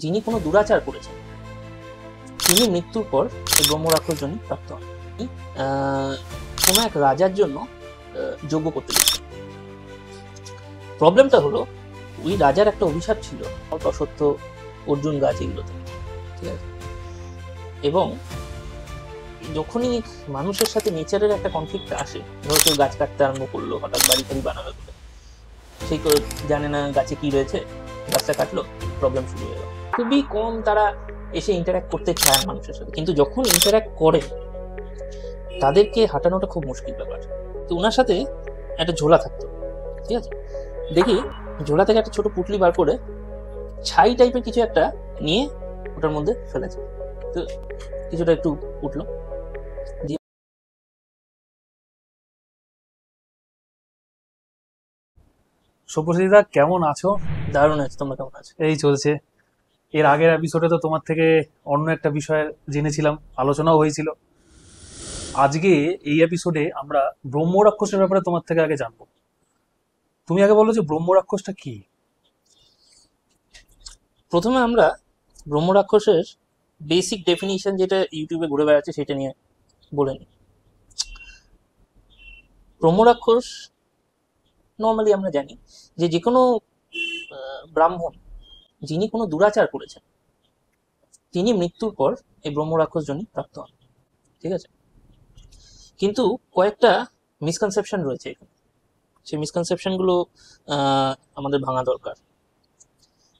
যিনি কোনো দুরাচার করেছেন তিনি মৃত্যুর পর এই ব্রহ্মরাক্ষস যোনি প্রাপ্ত হন। কোনো এক রাজার জন্য যজ্ঞ করতে গেছেন। প্রবলেমটা হলো ওই রাজার একটা অভিশাপ ছিল অশ্বত্থ, অর্জুন গাছ এগুলোতে, ঠিক আছে? এবং যখনই মানুষের সাথে নেচারের একটা কনফ্লিক্ট আসে, ধরো কেউ গাছ কাটতে আরম্ভ করলো, হঠাৎ বাড়ি টাড়ি বানাবে বলে, সেই জানে না গাছে কি রয়েছে, গাছটা কাটলো, প্রবলেম শুরু হয়ে গেল। খুবই কম তারা এসে ইন্টারঅ্যাক্ট করতে চায় মানুষের সাথে, কিন্তু যখন ইন্টারঅ্যাক্ট করে তাদেরকে হাঁটানোটা খুব মুশকিল ব্যাপার। তো ওনার সাথে একটা ঝোলা থাকতো, ঠিক আছে? দেখি ঝোলা থেকে একটা ছোট পুটলি বার করে ছাই টাইপের কিছু একটা নিয়ে ওটার মধ্যে ফেলেছে। তো কিছুটা একটু উঠলো, শুভশ্রীদা কেমন আছো? দারুণ আছে, তোমরা কেমন আছো? এই চলছে। এর আগের এপিসোডে তো তোমার থেকে অন্য একটা বিষয় জেনেছিলাম, আলোচনাও হয়েছিল। আজকে এই এপিসোডে আমরা ব্রহ্ম রাক্ষসের ব্যাপারে তোমার থেকে আগে জানবো। তুমি আগে বলো যে ব্রহ্ম রাক্ষসটা কি। প্রথমে আমরা ব্রহ্ম রাক্ষসের বেসিক ডেফিনিশন যেটা ইউটিউবে ঘুরে বেড়াচ্ছে সেটা নিয়ে বলে নিই। ব্রহ্ম রাক্ষস নর্মালি আমরা জানি যে কোনো ব্রাহ্মণ যিনি কোনো দুরাচার করেছেন তিনি মৃত্যুর পর এই ব্রহ্ম রাক্ষস যোনি প্রাপ্ত হন, ঠিক আছে? কিন্তু কয়েকটা মিসকনসেপশন রয়েছে এখানে, সেই মিসকনসেপশনগুলো আমাদের ভাঙা দরকার।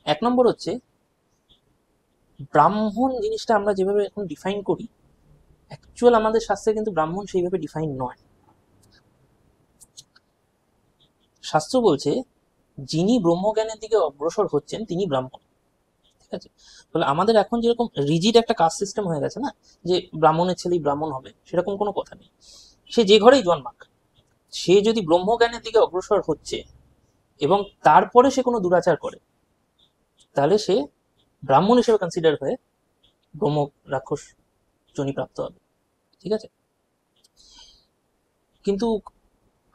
এক নম্বর হচ্ছে, ব্রাহ্মণ জিনিসটা আমরা যেভাবে এখন ডিফাইন করি, অ্যাকচুয়াল আমাদের শাস্ত্রে কিন্তু ব্রাহ্মণ সেইভাবে ডিফাইন নয়। শাস্ত্র বলছে যিনি ব্রহ্মজ্ঞানের দিকে অগ্রসর হচ্ছেন তিনি ব্রাহ্মণ, ঠিক আছে? তাহলে আমাদের এখন যেরকম রিজিড একটা কাস্ট সিস্টেম হয়ে গেছে না, যে ব্রাহ্মণের ছেলেই ব্রাহ্মণ হবে, সেরকম কোনো কথা নেই। সে যে ঘরেই জন্মাক, সে যদি ব্রহ্মজ্ঞানের দিকে অগ্রসর হচ্ছে এবং তারপরে সে কোনো দুরাচার করে, তাহলে সে ব্রাহ্মণ হিসেবে কনসিডার হয়ে ব্রহ্ম রাক্ষস যোনি প্রাপ্ত হবে, ঠিক আছে? কিন্তু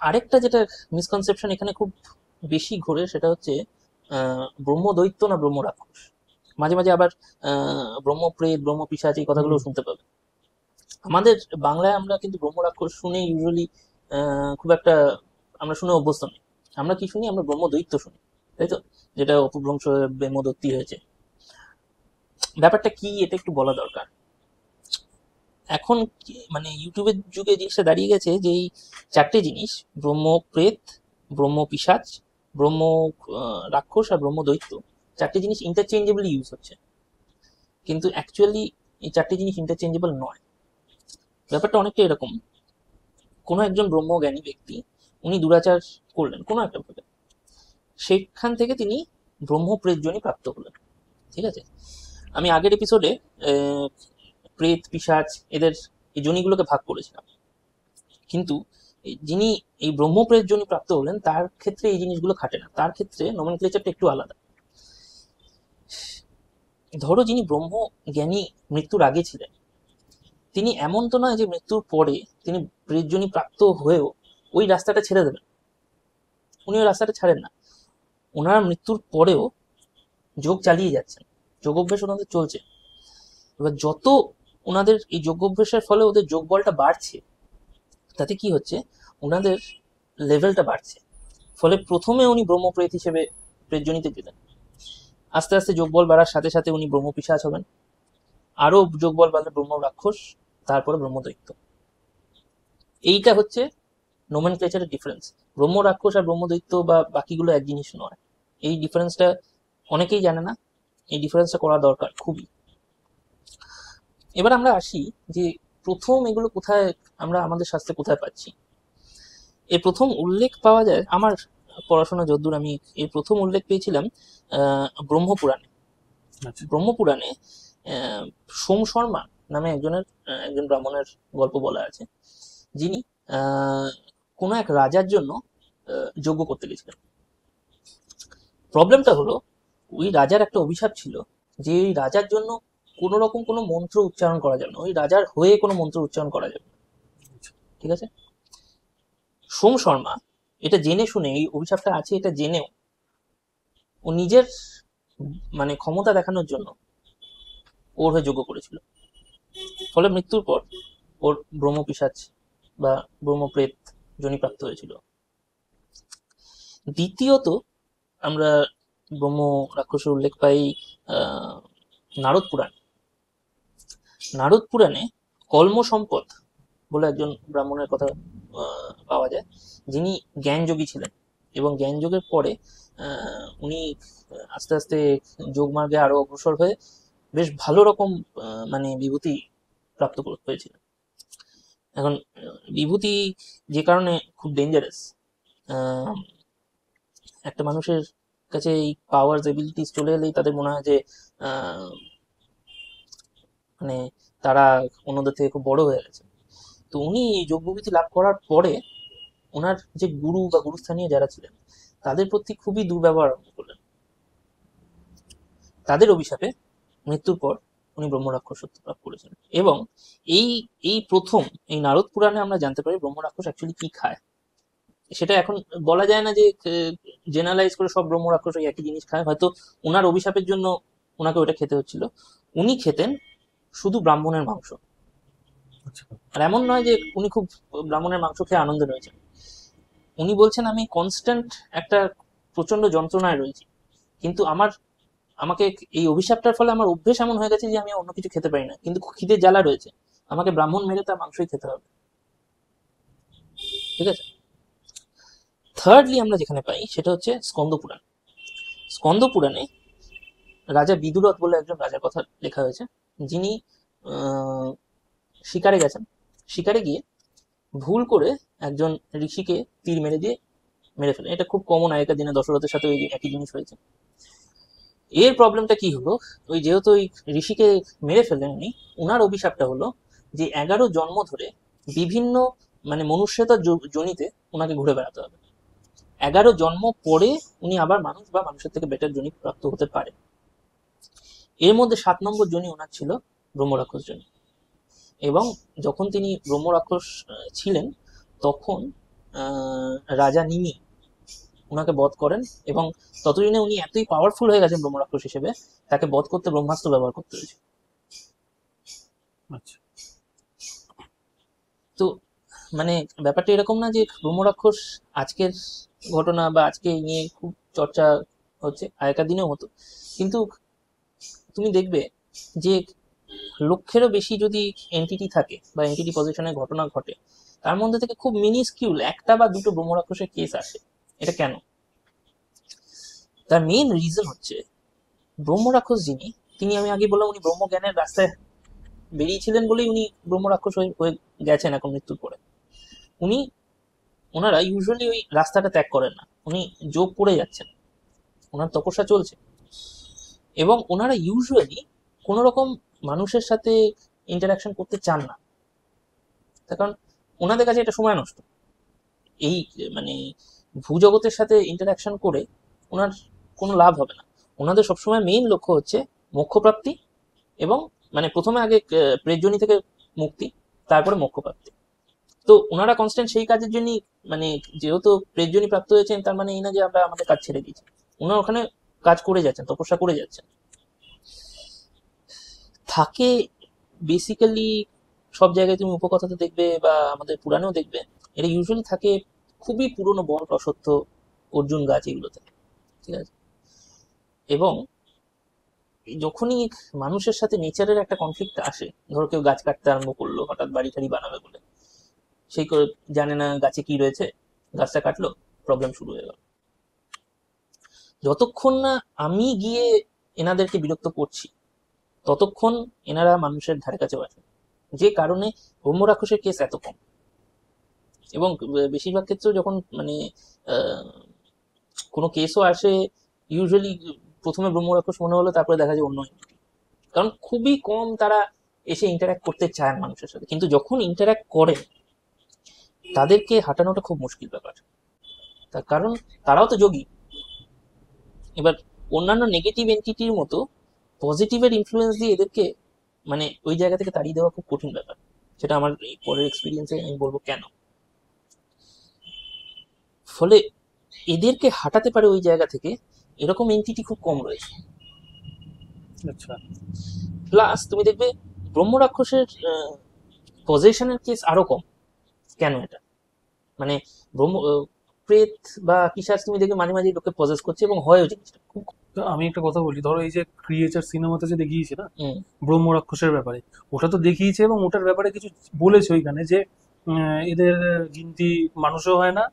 আরেকটা যেটা মিসকনসেপশন এখানে খুব বেশি ঘোরে, সেটা হচ্ছে ব্রহ্মদৈত্য না ব্রহ্ম রাক্ষস। মাঝে মাঝে আবার ব্রহ্মপ্রেত, ব্রহ্ম পিশাচ এই কথাগুলো শুনতে পাবে। আমাদের বাংলায় আমরা কিন্তু ব্রহ্ম রাক্ষস শুনে ইউজুয়ালি খুব একটা আমরা শুনে অভ্যস্ত নই। আমরা কি শুনি? আমরা ব্রহ্মদৈত্য শুনি, তাই তো? যেটা অপভ্রংশ ব্রহ্মদত্তি হয়েছে। ব্যাপারটা কি এটা একটু বলা দরকার। এখন মানে ইউটিউবের যুগে জিনিসটা দাঁড়িয়ে গেছে যে এই চারটে জিনিস, ব্রহ্মপ্রেত, ব্রহ্ম পিশাচ, ব্রহ্ম রাক্ষস আর ব্রহ্ম দৈত্য, চারটে জিনিস ইন্টারচেঞ্জেবলি ইউজ হচ্ছে, কিন্তু অ্যাকচুয়ালি এই চারটে জিনিস ইন্টারচেঞ্জেবল নয়। ব্যাপারটা অনেকটা এরকম, কোনো একজন ব্রহ্মজ্ঞানী ব্যক্তি উনি দুরাচার করলেন কোনো একটা ভাবে, সেখান থেকে তিনি ব্রহ্মপ্রেত যোনি প্রাপ্ত হলেন, ঠিক আছে? আমি আগের এপিসোডে প্রেত, পিশাচ এদের এই যোনিগুলোকে ভাগ করেছিলাম, কিন্তু যিনি এই ব্রহ্মপ্রেত যোনি প্রাপ্ত হলেন তার ক্ষেত্রে এই জিনিসগুলো খাটে না। তার ক্ষেত্রে নমেনক্লেচারটা একটু আলাদা। ধরো যিনি ব্রহ্ম জ্ঞানী মৃত্যুর আগে ছিলেন, তিনি এমন তো নয় যে মৃত্যুর পরে তিনি প্রেত যোনি প্রাপ্ত হয়েও ওই রাস্তাটা ছেড়ে দেবেন। উনি ওই রাস্তাটা ছাড়েন না, ওনার মৃত্যুর পরেও যোগ চালিয়ে যাচ্ছেন, যোগ অভ্যেস ওনাদের চলছে। এবার যত ওনাদের এই যোগ অভ্যেসের ফলে ওদের যোগ বলটা বাড়ছে, তাতে কি হচ্ছে, ওনাদের লেভেলটা বাড়ছে। ফলে প্রথমে উনি ব্রহ্মপ্রেত হিসেবে প্রেতজনিতে গেলেন, আস্তে আস্তে যোগবল বাড়ার সাথে সাথে উনি ব্রহ্মপিশাচ হবেন, আরো যোগবল বাড়লে ব্রহ্ম রাক্ষস, তারপরে ব্রহ্মদৈত্য। এইটা হচ্ছে নোমেনক্লেচারের ডিফারেন্স। ব্রহ্ম রাক্ষস আর ব্রহ্মদৈত্য বা বাকিগুলো এক জিনিস নয়। এই ডিফারেন্সটা অনেকেই জানে না, এই ডিফারেন্সটা করা দরকার খুবই। এবার আমরা আসি যে প্রথম এগুলো কোথায়, আমরা আমাদের শাস্ত্রে কোথায় পাচ্ছি। এর প্রথম উল্লেখ পাওয়া যায়, আমার পড়াশোনা যদ্দূর আমি এর প্রথম উল্লেখ পেয়েছিলাম ব্রহ্মপুরাণে। ব্রহ্মপুরাণে সোম শর্মা নামে একজন ব্রাহ্মণের গল্প বলা আছে, যিনি কোনো এক রাজার জন্য যজ্ঞ করতে গেছিলেন। প্রবলেমটা হলো ওই রাজার একটা অভিশাপ ছিল যে ওই রাজার জন্য কোনো রকম কোনো মন্ত্র উচ্চারণ করা যাবে না, ওই রাজার হয়ে কোনো মন্ত্র উচ্চারণ করা যাবে না, ঠিক আছে? সোম শর্মা এটা জেনে শুনে, এই অভিশাপটা আছে এটা জেনেও, ও নিজের মানে ক্ষমতা দেখানোর জন্য ওর হয়ে যজ্ঞ করেছিল। ফলে মৃত্যুর পর ওর ব্রহ্মপিশাচ বা ব্রহ্মপ্রেত যোনিপ্রাপ্ত হয়েছিল। দ্বিতীয়ত আমরা ব্রহ্ম রাক্ষসের উল্লেখ পাই আহ, নারদ পুরাণ। নারদ পুরাণে কল্ম সম্পদ বলে একজন ব্রাহ্মণের কথা পাওয়া যায়, যিনি জ্ঞানযোগী ছিলেন এবং জ্ঞানযোগের পরে উনি আস্তে আস্তে যোগমার্গে আরো অগ্রসর হয়ে বেশ ভালো রকম মানে বিভূতি প্রাপ্ত হয়েছিলেন। এখন বিভূতি যে কারণে খুব ডেঞ্জারাস, একটা মানুষের কাছে এই পাওয়ারস এবিলিটিস চলে এলেই তাদের মনে হয় যে আহ, মানে তারা অন্যদের থেকে খুব বড় হয়ে গেছে। তো উনি যোগ বিভূতি লাভ করার পরে ওনার যে গুরু বা গুরুস্থানীয় যারা ছিলেন তাদের প্রতি খুবই দুর্ব্যবহার আরম্ভ করলেন। তাদের অভিশাপে মৃত্যুর পর উনি ব্রহ্মরাক্ষসত্ব লাভ করেছেন। এবং এই এই প্রথম এই নারদ পুরাণে আমরা জানতে পারি ব্রহ্মরাক্ষস অ্যাকচুয়ালি কি খায়। সেটা এখন বলা যায় না যে জেনারেলাইজ করে সব ব্রহ্মরাক্ষস ওই একই জিনিস খায়, হয়তো ওনার অভিশাপের জন্য ওনাকে ওটা খেতে হচ্ছিল। উনি খেতেন শুধু ব্রাহ্মণের মাংস। আচ্ছা। আর এমন নয় যে উনি খুব ব্রাহ্মণের মাংস খেয়ে আনন্দে রয়েছেন, উনি বলছেন আমি কনস্ট্যান্ট একটা প্রচন্ড যন্ত্রণায় রয়েছি, কিন্তু আমাকে এই অভিশাপটার ফলে আমার অভ্যেস এমন হয়ে গেছে যে আমি অন্য কিছু খেতে পারি না, কিন্তু খিদে জ্বালা রয়েছে, আমাকে ব্রাহ্মণ মেরে তার মাংসই খেতে হবে। ঠিক আছে। থার্ডলি আমরা যেখানে পাই সেটা হচ্ছে স্কন্দ পুরাণ। স্কন্দ পুরাণে রাজা বিদুরথ বলে একজন রাজার কথা লেখা হয়েছে, যিনি শিকারে গেছেন। শিকারে গিয়ে ভুল করে একজন ঋষিকে তীর মেরে ফেলেন। এটা খুব কমন, আগেকার দিনে দশরথের সাথে ওই একই জিনিস হয়েছে। এর প্রবলেমটা কি হলো, ওই যেহেতু ওই ঋষিকে মেরে ফেললেন উনি, উনার অভিশাপটা হলো যে 11 জন্ম ধরে বিভিন্ন মানে মনুষ্যতার জনিতে উনাকে ঘুরে বেড়াতে হবে। 11 জন্ম পরে উনি আবার মানুষ বা মানুষের থেকে বেটার জনি প্রাপ্ত হতে পারে। এর মধ্যে 7 নম্বর জনি ওনার ছিল ব্রহ্মরাক্ষস জনি। এবং যখন তিনি ব্রহ্মরাক্ষস ছিলেন তখন রাজা নিমি ওনাকে বধ করেন, এবং ততদিনে উনি এতই পাওয়ারফুল হয়ে গেছেন ব্রহ্মরাক্ষস হিসেবে, তাকে বধ করতে ব্রহ্মাস্ত্র ব্যবহার করতে হয়েছে। আচ্ছা। তো মানে ব্যাপারটা এরকম না যে ব্রহ্মরাক্ষস আজকের ঘটনা বা আজকে এই নিয়ে খুব চর্চা হচ্ছে, আগেকার দিনেও হতো। কিন্তু তুমি দেখবে যে লক্ষেরও বেশি যদি এন্টিটি থাকে বা এন্টিটি পজিশনের ঘটনা ঘটে, তার মধ্যে থেকে খুব মিনিস্কিউল একটা বা দুটো ব্রহ্মরাক্ষসের কেস আসে। এটা কেন? তার মেইন রিজন হচ্ছে ব্রহ্মরাক্ষস যিনি, তিনি আমি আগে বললাম উনি ব্রহ্মজ্ঞানের রাস্তায় বেরিয়েছিলেন বলেই উনি ব্রহ্মরাক্ষস হয়ে গেছেন এখন মৃত্যুর পরে। উনি ওনারা ইউজুয়ালি ওই রাস্তাটা ত্যাগ করেন না, উনি যোগ করে যাচ্ছেন, ওনার তপস্যা চলছে, এবং ওনারা ইউজুয়ালি কোনো রকম মানুষের সাথে ইন্টারাকশন করতে চান না। তার কারণ ওনাদের কাছে এটা সময় নষ্ট। এই মানে ভূজগতের সাথে ইন্টারাকশন করে ওনার কোনো লাভ হবে না। ওনাদের সবসময় মেইন লক্ষ্য হচ্ছে মোক্ষপ্রাপ্তি, এবং মানে প্রথমে আগে প্রেজনী থেকে মুক্তি, তারপরে মোক্ষপ্রাপ্তি। তো ওনারা কনস্ট্যান্ট সেই কাজের জন্যই, মানে যেহেতু প্রেজনী প্রাপ্ত হয়েছেন তার মানে এই না যে আমরা আমাদের কাজ ছেড়ে দিয়েছি, ওনারা ওখানে কাজ করে যাচ্ছেন, তপস্যা করে যাচ্ছেন। থাকে বেসিক্যালি সব জায়গায় তুমি উপকথাতে দেখবে বা আমাদের পুরাণেও দেখবে, এটা ইউজুয়ালি থাকে খুবই পুরনো বট, অশ্বত্থ, অর্জুন গাছ, এগুলোতে। ঠিক আছে। এবং যখনই মানুষের সাথে নেচারের একটা কনফ্লিক্ট আসে, ধরো কেউ গাছ কাটতে আরম্ভ করলো হঠাৎ, বাড়ি টাড়ি বানাবে বলে, সেই করে জানে না গাছে কি রয়েছে, গাছটা কাটলো, প্রবলেম শুরু হয়ে গেল। যতক্ষণ না আমি গিয়ে এনাদেরকে বিরক্ত করছি ততক্ষণ এনারা মানুষের ধারে কাছেও আসে, যে কারণে ব্রহ্মরাক্ষসের কেস এত কম। এবং বেশিরভাগ ক্ষেত্রেও যখন মানে কোনো কেসও আসে, ইউজুয়ালি প্রথমে ব্রহ্মরাক্ষস মনে হলো, তারপরে দেখা যায় অন্য entity। কারণ খুবই কম তারা এসে ইন্টারাক্ট করতে চায় মানুষের সাথে, কিন্তু যখন ইন্টারাক্ট করে তাদেরকে হাঁটানোটা খুব মুশকিল ব্যাপার। তার কারণ তারাও তো যোগী। এবার অন্যান্য নেগেটিভ এন্টিটির মতো পজিটিভের ইনফ্লুয়েন্স দিয়ে এদেরকে মানে ওই জায়গা থেকে তাড়িয়ে দেওয়া খুব কঠিন ব্যাপার। সেটা আমার এই পরের এক্সপিরিয়েন্সে আমি বলবো কেন। ফলে এদেরকে হাঁটাতে পারে ওই জায়গা থেকে এরকম এন্টিটি খুব কম রয়েছে। আচ্ছা। প্লাস তুমি দেখবে ব্রহ্ম রাক্ষসের পজেশনের কেস আরো কম। কেন এটা? মানে ব্রহ্ম প্রেত বা পিশাচ তুমি দেখবে মাঝে মাঝে লোকে পজেস করছে এবং হয়ও জিনিসটা খুব। তো আমি একটা কথা বলি, ধরো এই যে ক্রিয়েচার সিনেমাতে যে দেখিয়েছে না হুম ব্রহ্ম রাক্ষসের ব্যাপারে, ওটা তো দেখিয়েছে এবং ওটার ব্যাপারে কিছু বলেছে ওইখানে যে এদের গিনতি মানুষও হয় না,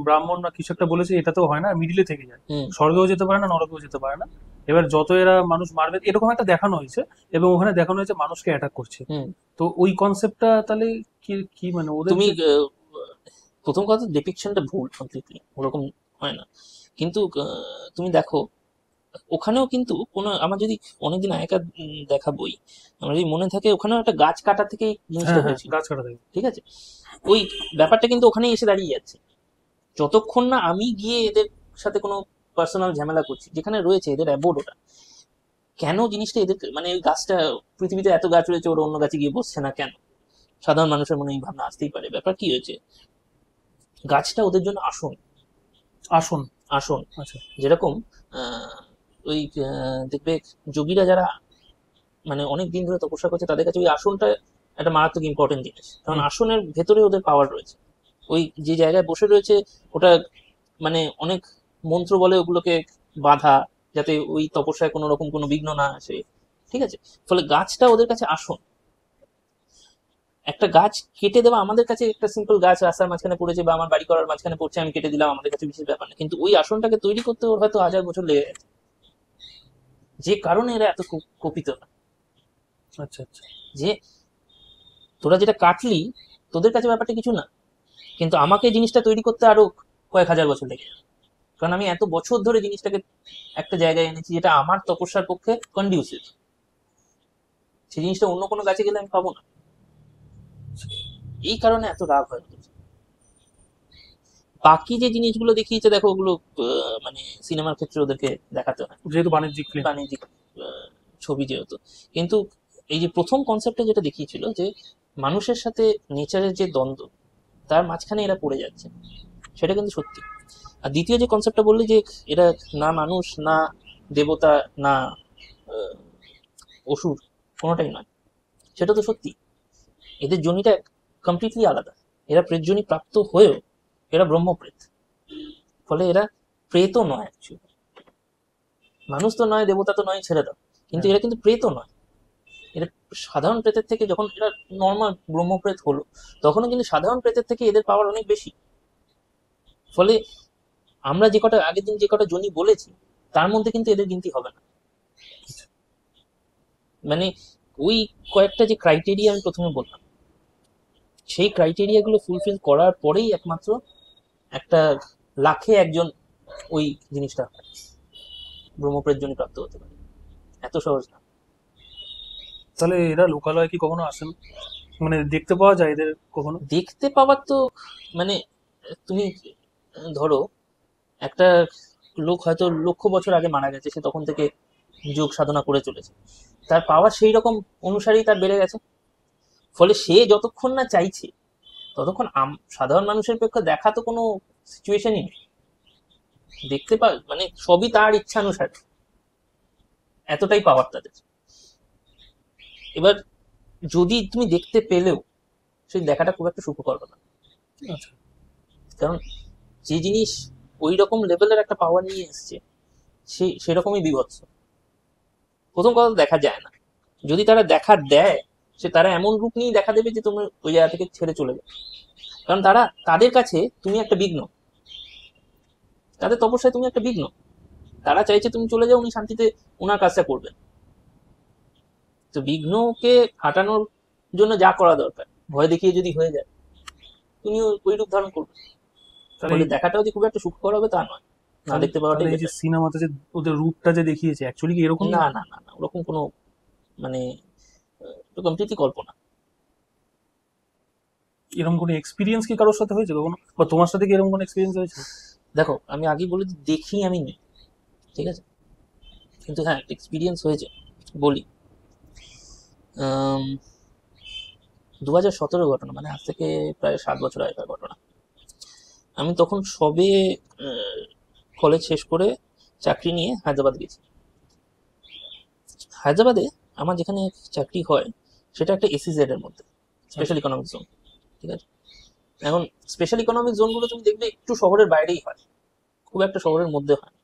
ব্রাহ্মণ না কিছু একটা বলেছে, এটাতেও হয় না, মিডিলে থেকে যায়, হুম স্বর্গেও যেতে পারে না, নরকেও যেতে পারে না। এবার যত এরা মানুষ মারবে এরকম একটা দেখানো হয়েছে, এবং ওখানে দেখানো হয়েছে মানুষকে অ্যাটাক করছে। হুম। তো ওই কনসেপ্টটা তাহলে কি কি মানে ওদের তুমি যে প্রথম কথা ডিপিকশনটা ভুল কমপ্লিটলি, ওরকম হয় না। কিন্তু তুমি দেখো ওখানেও কিন্তু কোনো, আমার যদি অনেকদিন আগেকার দেখা বই আমার যদি মনে থাকে, ওখানেও একটা গাছ কাটা থেকেই জিনিসটা হ্যাঁ হ্যাঁ হয়েছিল। গাছ কাটা থাকে। ঠিক আছে, ওই ব্যাপারটা কিন্তু ওখানেই এসে দাঁড়িয়ে যাচ্ছে। যতক্ষণ না আমি গিয়ে এদের সাথে কোনো পার্সোনাল ঝামেলা করছি, যেখানে রয়েছে এদের অ্যাবোর্ড ওটা, কেন জিনিসটা এদের মানে ওই গাছটা, পৃথিবীতে এত গাছ রয়েছে ওরা অন্য গাছে গিয়ে বসছে না কেন? সাধারণ মানুষের মনে এই ভাবনা আসতেই পারে। ব্যাপার কি হয়েছে, গাছটা ওদের জন্য আসন। আসন। আসন আচ্ছা। যেরকম ওই দেখবে যোগীরা যারা মানে অনেক দিন ধরে তপস্যা করছে, তাদের কাছে ওই আসনটা একটা মারাত্মক ইম্পর্টেন্ট জিনিস, কারণ হুম। আসনের ভেতরে ওদের পাওয়ার রয়েছে। ওই যে জায়গায় বসে রয়েছে ওটা মানে অনেক মন্ত্র বলে ওগুলোকে বাধা, যাতে ওই তপস্যায় কোনো রকম কোনো বিঘ্ন না আসে। ঠিক আছে, ফলে গাছটা ওদের কাছে আসন। একটা গাছ কেটে দেওয়া আমাদের কাছে, একটা সিম্পল গাছ রাস্তার মাঝখানে পড়েছে বা আমার বাড়ি করার মাঝখানে পড়ছে, আমি কেটে দিলাম, আমাদের কাছে বিশেষ ব্যাপার না। কিন্তু ওই আসনটাকে তৈরি করতে ওর হয়তো 1000 বছর লেগে গেছে, যে কারণে এরা এত কপিত না। আচ্ছা আচ্ছা। যে তোরা যেটা কাটলি, তোদের কাছে ব্যাপারটা কিছু না, কিন্তু আমাকে জিনিসটা তৈরি করতে আরো কয়েক হাজার বছর লেগে যাবে, কারণ আমি এত বছর ধরে জিনিসটাকে একটা জায়গায় এনেছি যেটা আমার তপস্যার পক্ষে কন্ডিউসিভ। সেই জিনিসটা অন্য কোনো গাছে গেলে আমি পাবো না। এই কারণে এত রাগ হয় ওদের। বাকি যে জিনিসগুলো দেখিয়েছে দেখো, ওগুলো মানে সিনেমার ক্ষেত্রে ওদেরকে দেখাতে হয়, যেহেতু বাণিজ্যিক ফিল্ম। বাণিজ্যিক ছবি যেহেতু। কিন্তু এই যে প্রথম কনসেপ্টটা যেটা দেখিয়েছিল, যে মানুষের সাথে নেচারের যে দ্বন্দ্ব, তার মাঝখানে এরা পড়ে যাচ্ছে, সেটা কিন্তু সত্যি। আর দ্বিতীয় যে কনসেপ্টটা বললি যে এরা না মানুষ না দেবতা না আহ, অসুর, কোনোটাই নয়, সেটা তো সত্যি। এদের জনিটা কমপ্লিটলি আলাদা। এরা প্রেতজনি প্রাপ্ত হয়েও এরা ব্রহ্মপ্রেত। ফলে এরা প্রেতও নয় অ্যাকচুয়ালি, মানুষ তো নয়, দেবতা তো নয়, ছেড়ে দাও, কিন্তু হ্যাঁ। এরা কিন্তু প্রেতও নয়। এরা সাধারণ প্রেতের থেকে, যখন এরা নর্মাল ব্রহ্মপ্রেত হলো, তখনও কিন্তু সাধারণ প্রেতের থেকে এদের পাওয়ার অনেক বেশি। ফলে আমরা যে কটা আগের দিন যে কটা জনি বলেছি, তার মধ্যে কিন্তু এদের গিনতি হবে না। মানে ওই কয়েকটা যে ক্রাইটেরিয়া আমি প্রথমে বললাম, সেই ক্রাইটেরিয়া গুলো ফুলফিল করার পরেই একমাত্র একটা লাখে একজন ওই জিনিসটা ব্রহ্মপ্রেত জনি প্রাপ্ত হতে পারে। এত সহজ না। তাহলে এরা লোকালয় কি কখনো আসেন, মানে দেখতে পাওয়া যায় এদের কখনো? দেখতে পাওয়ার তো মানে তুমি ধরো একটা লোক হয়তো লক্ষ বছর আগে মারা গেছে, সে তখন থেকে যোগ সাধনা করে চলেছে, তার পাওয়ার সেই রকম অনুসারেই তার বেড়ে গেছে। ফলে সে যতক্ষণ না চাইছে, ততক্ষণ সাধারণ মানুষের পক্ষে দেখা তো কোনো সিচুয়েশনই নেই। দেখতে মানে সবই তার ইচ্ছা অনুসারে, এতটাই পাওয়ার তাদের। এবার যদি তুমি দেখতে পেলেও, সেই দেখাটা খুব একটা সুখকর হবে না। আচ্ছা। কারণ যে জিনিস ওই রকম লেভেলের একটা পাওয়ার নিয়ে এসছে, সেরকমই বিভৎস। প্রথম কথা দেখা যায় না, যদি তারা দেখা দেয়, তারা এমন রূপ নিয়ে দেখা দেবে যে তুমি ওই জায়গা থেকে ছেড়ে চলে যাবে। কারণ তাদের কাছে তুমি একটা বিঘ্ন, তাদের তপস্যায় তুমি একটা বিঘ্ন। তারা চাইছে তুমি চলে যাও, উনি শান্তিতে ওনার কাজটা করবেন। তো বিঘ্নকে হাঁটানোর জন্য যা করা দরকার, ভয় দেখিয়ে যদি হয়ে যায়, তুমি ওই রূপ ধারণ করবে। তাহলে ফলে দেখাটাও যে খুব একটা সুখকর হবে তা নয়, না দেখতে পাওয়াটাই তাহলে এই যে বেটার। সিনেমাতে যে ওদের রূপটা যে দেখিয়েছে অ্যাকচুয়ালি কি এরকমই না হয়? না না না, ওরকম কোনো মানে কমপ্লিটলি কল্পনা। এরকম কোনো এক্সপিরিয়েন্স কি কারোর সাথে হয়েছে কখনো, বা তোমার সাথে কি এরকম কোনো এক্সপিরিয়েন্স হয়েছে? দেখো আমি আগে বলে দেখি আমি নেই, ঠিক আছে, কিন্তু হ্যাঁ এক্সপিরিয়েন্স হয়েছে বলি। 2017 ঘটনা, মানে আজ থেকে প্রায় 7 বছর আগেকার ঘটনা। আমি তখন সবে কলেজ শেষ করে চাকরি নিয়ে হায়দ্রাবাদ গেছি। হায়দ্রাবাদে আমার যেখানে চাকরি হয় সেটা একটা এসিজেড এর মধ্যে, স্পেশাল ইকোনমিক জোন। ঠিক আছে, এখন স্পেশাল ইকোনমিক জোনগুলো তুমি দেখবে একটু শহরের বাইরেই হয়, খুব একটা শহরের মধ্যে হয় না।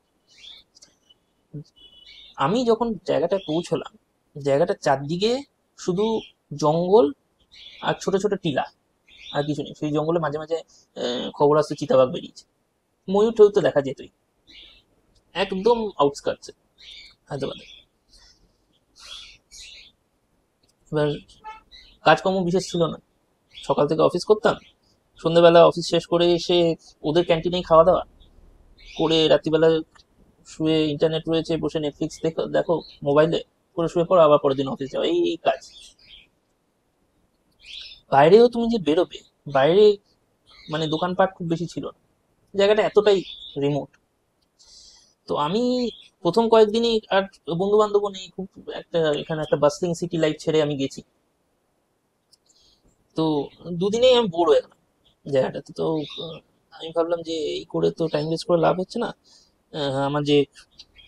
আমি যখন জায়গাটায় পৌঁছলাম, জায়গাটার চারদিকে শুধু জঙ্গল আর ছোট ছোট টিলা, আর কিছু নেই। সেই জঙ্গলে মাঝে মাঝে খবর আসছে চিতাবাঘ বেরিয়েছে, ময়ূর টয়ূর তো দেখা যেতই। একদম আউটস্কার্টসে হায়দ্রাবাদে। এবার কাজকর্ম বিশেষ ছিল না, সকাল থেকে অফিস করতাম, সন্ধ্যেবেলা অফিস শেষ করে এসে ওদের ক্যান্টিনেই খাওয়া দাওয়া করে রাত্রিবেলা শুয়ে, ইন্টারনেট রয়েছে, বসে নেটফ্লিক্স দেখো দেখো মোবাইলে, করে শুয়ে পড়ো, আবার পরের দিন অফিস যাও, এই কাজ। বাইরেও তুমি যে বেরোবে, বাইরে মানে দোকানপাট খুব বেশি ছিল না, জায়গাটা এতটাই রিমোট। তো আমি প্রথম কয়েকদিনই আর বন্ধু বান্ধব নেই খুব একটা, এখানে একটা বাসলিং সিটি লাইফ ছেড়ে আমি গেছি। তো দুদিনেই আমি বোর হয়ে গেলাম জায়গাটাতে। তো আমি ভাবলাম যে এই করে তো টাইম ওয়েস্ট করে লাভ হচ্ছে না। আমার যে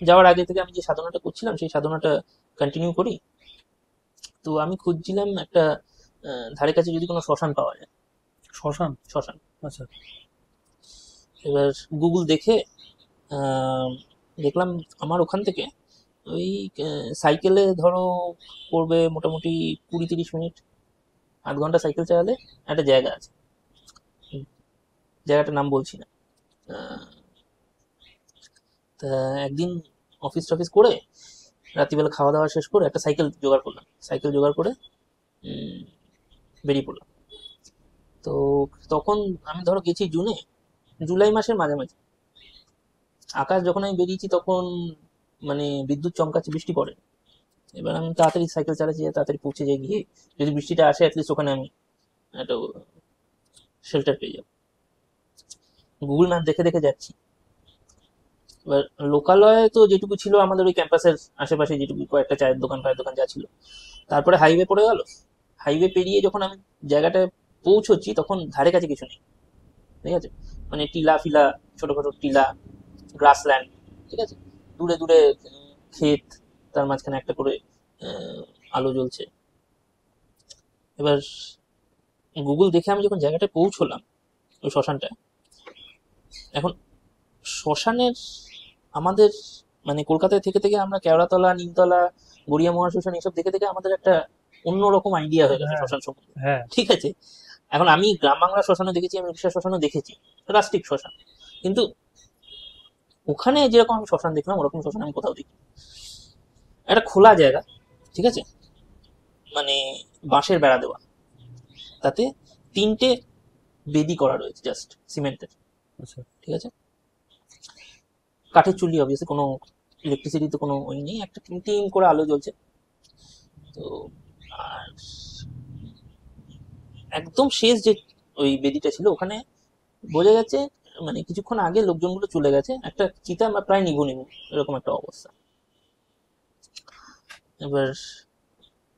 যাওয়ার আগে থেকে আমি যে সাধনাটা করছিলাম সেই সাধনাটা কন্টিনিউ করি। তো আমি খুঁজছিলাম একটা ধারে কাছে যদি কোনো শ্মশান পাওয়া যায়। শ্মশান? শ্মশান, আচ্ছা। এবার গুগল দেখে আহ, দেখলাম আমার ওখান থেকে ওই সাইকেলে ধরো পড়বে মোটামুটি 20-30 মিনিট, 8 ঘন্টা সাইকেল চালালে একটা জায়গা আছে। জায়গাটার নাম বলছি না। আহ, তা একদিন অফিস টফিস করে রাত্রিবেলা খাওয়া দাওয়া শেষ করে একটা সাইকেল জোগাড় করলাম, সাইকেল জোগাড় করে উম, বেরিয়ে পড়লাম। তো তখন আমি ধরো গেছি জুনে, জুলাই মাসের মাঝামাঝি। আকাশ যখন আমি বেরিয়েছি তখন মানে বিদ্যুৎ চমকাচ্ছে, বৃষ্টি পড়ে। এবার আমি তাড়াতাড়ি সাইকেল চালাচ্ছি, তাড়াতাড়ি পৌঁছে যাই, গিয়ে যদি বৃষ্টিটা আসে অ্যাটলিস্ট ওখানে আমি একটা শেল্টার পেয়ে যাবো। গুগল ম্যাপ দেখে দেখে যাচ্ছি। এবার লোকালয়ে তো যেটুকু ছিল আমাদের ওই ক্যাম্পাসের আশেপাশে, যেটুকু কয়েকটা চায়ের দোকান ফায়ের দোকান যা ছিল, তারপরে হাইওয়ে পড়ে গেল। হাইওয়ে পেরিয়ে যখন আমি জায়গাটায় পৌঁছচ্ছি তখন ধারে কাছে কিছু নেই। ঠিক আছে, মানে টিলা ফিলা, ছোটখাটো টিলা, গ্রাসল্যান্ড। ঠিক আছে, দূরে দূরে ক্ষেত, তার মাঝখানে একটা করে আহ, আলো জ্বলছে। এবার গুগল দেখে আমি যখন জায়গাটায় পৌঁছলাম, ওই শ্মশানটায়, এখন শ্মশানের আমাদের মানে কলকাতায় থেকে থেকে আমরা কেওড়াতলা, নিমতলা, গড়িয়া মহাশ্মশান এসব দেখে দেখে আমাদের একটা অন্যরকম আইডিয়া হয়ে গেছে হ্যাঁ, শ্মশান সম্বন্ধে। হ্যাঁ। ঠিক আছে, এখন আমি গ্রাম বাংলা শ্মশানও দেখেছি, আমি রিক্সা শ্মশানও দেখেছি, রাষ্ট্রিক শ্মশান, কিন্তু ওখানে যেরকম আমি শ্মশান দেখলাম ওরকম শ্মশান আমি কোথাও দেখি। একটা খোলা জায়গা, ঠিক আছে, মানে বাঁশের বেড়া দেওয়া, তাতে 3টে বেদি করা রয়েছে জাস্ট সিমেন্টের। আচ্ছা। ঠিক আছে, কাঠের চুল্লি, অবভিয়াসলি কোনো ইলেকট্রিসিটি তো কোনো ওই নেই, একটা টিম টিম করে আলো জ্বলছে। তো আর একদম শেষ যে ওই বেদিটা ছিল ওখানে বোঝা যাচ্ছে মানে কিছুক্ষণ আগে লোকজনগুলো চলে গেছে, একটা চিতা প্রায় নিভু নিভু এরকম একটা অবস্থা। এবার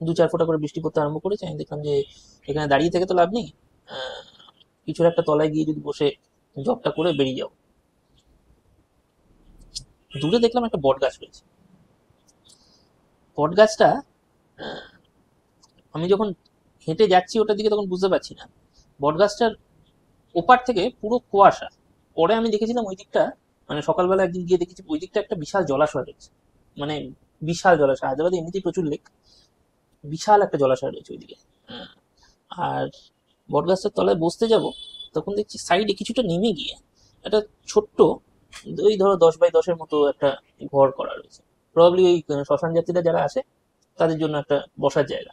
2-4 ফোঁটা করে বৃষ্টি পড়তে আরম্ভ করেছে। আমি দেখলাম যে এখানে দাঁড়িয়ে থেকে তো লাভ নেই, আহ, কিছুর একটা তলায় গিয়ে যদি বসে জবটা করে বেরিয়ে যাও। দূরে দেখলাম একটা বট গাছ রয়েছে। বট গাছটা আমি যখন হেঁটে যাচ্ছি ওটার দিকে তখন বুঝতে পারছি না, বট গাছটার ওপার থেকে পুরো কুয়াশা। পরে আমি দেখেছিলাম ওই দিকটা, মানে সকালবেলা একদিন গিয়ে দেখেছি ওই দিকটা একটা বিশাল জলাশয় রয়েছে, মানে বিশাল জলাশয়। হায়দ্রাবাদে এমনিতেই প্রচুর লেক, বিশাল একটা জলাশয় রয়েছে ওইদিকে। আহ, আর বটগাছটার তলায় বসতে যাব, তখন দেখছি সাইডে কিছুটা নেমে গিয়ে একটা ছোট্ট, ওই ধরো 10x10-এর মতো একটা ঘর করা রয়েছে। প্রবাবলি ওই শ্মশান যাত্রীরা যারা আসে তাদের জন্য একটা বসার জায়গা।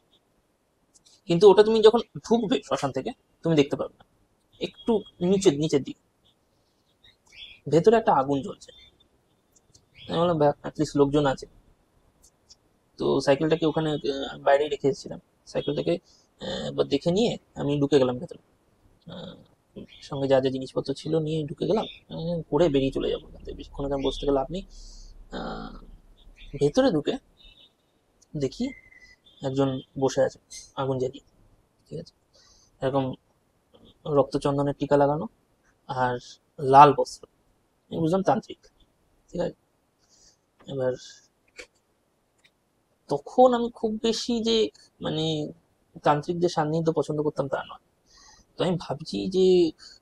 কিন্তু ওটা তুমি যখন ঢুকবে শ্মশান থেকে তুমি দেখতে পাবে না, একটু নিচের নিচের দিকে ভেতরে একটা আগুন জ্বলছে। আমি বললাম অ্যাটলিস্ট লোকজন আছে। তো সাইকেলটাকে ওখানে বাইরেই রেখে এসেছিলাম। সাইকেলটাকে একবার দেখে নিয়ে আমি ঢুকে গেলাম ভেতরে। আহ, সঙ্গে যা যা জিনিসপত্র ছিল নিয়ে ঢুকে গেলাম, করে বেরিয়ে চলে যাবো, বেশিক্ষণ এখানে বসে থেকে লাভ নেই। আহ, ভেতরে ঢুকে দেখি একজন বসে আছে আগুন জ্বালিয়ে। ঠিক আছে, এরকম রক্তচন্দনের টিকা লাগানো আর লাল বস্ত্র, আমি বুঝলাম তান্ত্রিক। ঠিক আছে, এবার তখন আমি খুব বেশি যে মানে তান্ত্রিকদের সান্নিধ্য পছন্দ করতাম তা নয়। তো আমি ভাবছি যে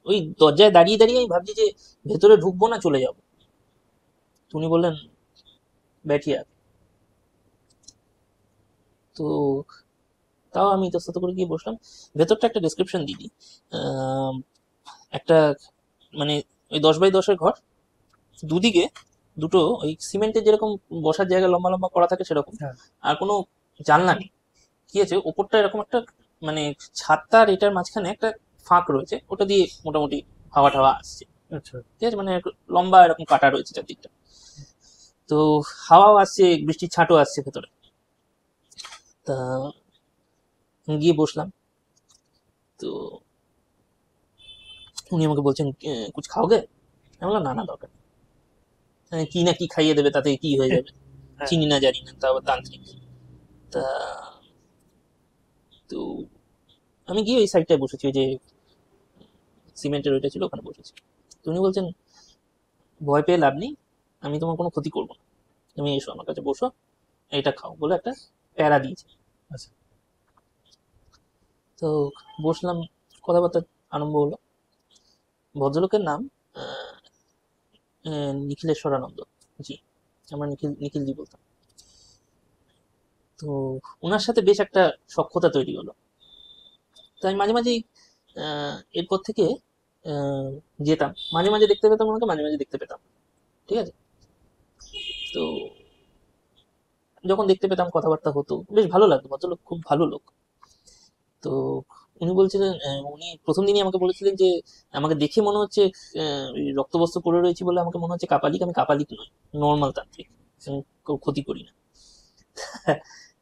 ওই দরজায় দাঁড়িয়ে দাঁড়িয়ে আমি ভাবছি যে ভেতরে ঢুকবো না চলে যাব। তো উনি বললেন ব্যাঠিয়া। তো তাও আমি ইতস্তত করে গিয়ে বসলাম। ভেতরটা একটা ডেসক্রিপশন দিয়ে দিই। আহ, একটা মানে ওই 10 বাই 10-এর ঘর, দুদিকে দুটো ওই সিমেন্টের যেরকম বসার জায়গা লম্বা লম্বা করা থাকে সেরকম, হ্যাঁ। আর কোনো জানলা নেই। কি আছে ওপরটা এরকম একটা মানে ছাদটার এটার মাঝখানে একটা ফাঁক রয়েছে, ওটা দিয়ে মোটামুটি হাওয়া টাওয়া আসছে। আচ্ছা। ঠিক আছে, মানে লম্বা এরকম কাটা রয়েছে চারদিকটা। তো হাওয়াও আসছে, বৃষ্টির ছাঁটও আসছে ভেতরে। তা গিয়ে বসলাম। তো উনি আমাকে বলছেন কুছ খাওগে? আমি বললাম না না দরকার নেই। কি না কি খাইয়ে দেবে, তাতে কি হয়ে যাবে, হ্যাঁ। চিনি না জানি না, তা আবার তান্ত্রিক। তা তো আমি গিয়ে ওই সাইডটায় বসেছি, ওই যে সিমেন্টের ওইটা ছিল ওখানে বসেছি। তো উনি বলছেন ভয় পেয়ে লাভ নেই, আমি তোমার কোনো ক্ষতি করবো না, তুমি এসো আমার কাছে বসো, এটা খাও বলে একটা প্যারা দিয়েছে। আচ্ছা। তো বসলাম, কথাবার্তা আরম্ভ হলো। ভদ্রলোকের নাম আহ, নিখিলেশ্বরানন্দ জি, আমরা নিখিলজি বলতাম। তো ওনার সাথে বেশ একটা সখ্যতা তৈরি হলো। তো আমি মাঝে মাঝেই এরপর থেকে আহ, যেতাম, মাঝে মাঝে দেখতে পেতাম ওনাকে, মাঝে মাঝে দেখতে পেতাম। ঠিক আছে। তো যখন দেখতে পেতাম কথাবার্তা হতো, বেশ ভালো লাগতো, ভদ্রলোক খুব ভালো লোক। তো উনি বলছিলেন উনি প্রথম দিনই আমাকে বলেছিলেন যে আমাকে দেখে মনে হচ্ছে ওই রক্তবস্ত্র পরে রয়েছি বলে আমাকে মনে হচ্ছে কাপালিক। আমি কাপালিক নই, নর্মাল তান্ত্রিক, আমি কেউ ক্ষতি করি না।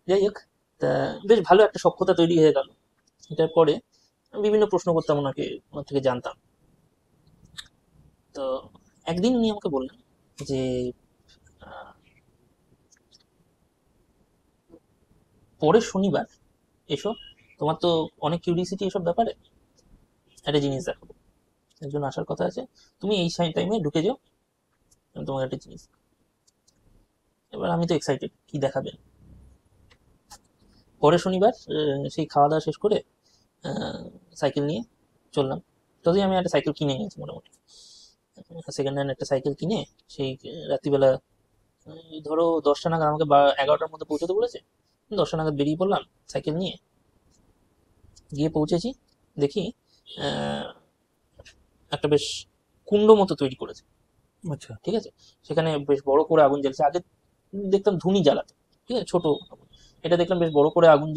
যাই হোক, তা বেশ ভালো একটা সখ্যতা তৈরি হয়ে গেল। এটার পরে আমি বিভিন্ন প্রশ্ন করতাম ওনাকে, ওনার থেকে জানতাম। তো একদিন উনি আমাকে বললেন যে আহ, পরের শনিবার এসো, তোমার তো অনেক কিউরিসিটি এসব ব্যাপারে, একটা জিনিস দেখাবো, একজন আসার কথা আছে, তুমি এই টাইমে ঢুকে যাও, আমি তোমাকে একটা জিনিস। এবার আমি তো এক্সাইটেড, কি দেখাবেন। পরের শনিবার সেই খাওয়া দাওয়া শেষ করে সাইকেল নিয়ে চললাম। যদিও আমি একটা সাইকেল কিনে নিয়েছি মোটামুটি, সেকেন্ড হ্যান্ড একটা সাইকেল কিনে সেই রাত্রিবেলা এই ধরো 10টা নাগাদ, আমাকে 11টার মধ্যে পৌঁছতে বলেছে, 10টা নাগাদ বেরিয়ে পড়লাম সাইকেল নিয়ে। গিয়ে পৌঁছেছি, দেখি আহ, একটা বেশ কুণ্ড মতো তৈরি করেছে। আচ্ছা। ঠিক আছে, সেখানে বেশ বড় করে আগুন জ্বলছে। আগে দেখতাম ধুনি জ্বালাতো, ঠিক আছে, ছোট আগুন। এটা দেখলাম বেশ বড় করে আগুন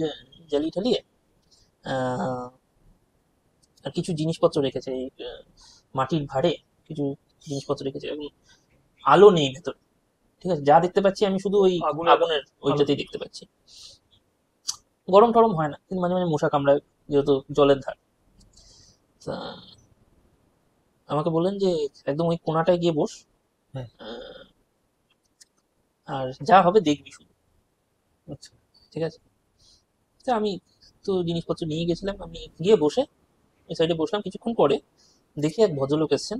জ্বালিয়ে ঠালিয়ে আহ, আর কিছু জিনিসপত্র রেখেছে এই মাটির ভাঁড়ে, কিছু জিনিসপত্র রেখেছে এবং আলো নেই ভেতরে। ঠিক আছে, যা দেখতে পাচ্ছি আমি শুধু ওই আগুনের আগুনের আলো। ওইটাতেই দেখতে পাচ্ছি। গরম টরম হয় না, কিন্তু মাঝে মাঝে মশা কামড়ায়, যেহেতু জলের ধার। তা আমাকে বললেন যে একদম ওই কোনাটায় গিয়ে বস, হ্যাঁ। আহ, আর যা হবে দেখবি শুধু। আচ্ছা। ঠিক আছে। তো আমি তো জিনিসপত্র নিয়ে গেছিলাম, আমি গিয়ে বসে ওই সাইডে বসলাম। কিছুক্ষণ পরে দেখি এক ভদ্রলোক এসছেন,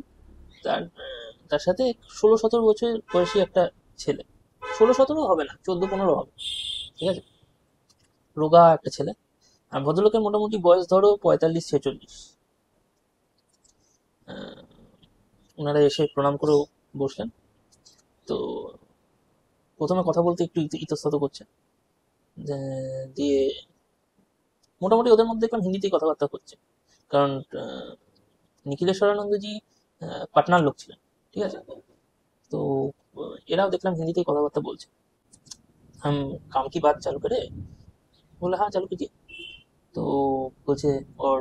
তার সাথে 16-17 বছর বয়সী একটা ছেলে। 16-17 হবে না, 14-15 হবে। ঠিক আছে, রোগা একটা ছেলে। আর ভদ্রলোকের মোটামুটি বয়স ধরো 45-46। ওনারা এসে প্রণাম করে বসলেন। তো প্রথমে কথা বলতে একটু ইতস্তত করছে, দিয়ে মোটামুটি ওদের মধ্যে দেখলাম হিন্দিতেই কথাবার্তা হচ্ছে, কারণ নিখিলেশ্বরানন্দজি পাটনার লোক ছিলেন। ঠিক আছে। তো এরাও দেখলাম হিন্দিতেই কথাবার্তা বলছে। हम काम की बात चालू करे, बोला हाँ चालू कीजिए। তো বলছে ওর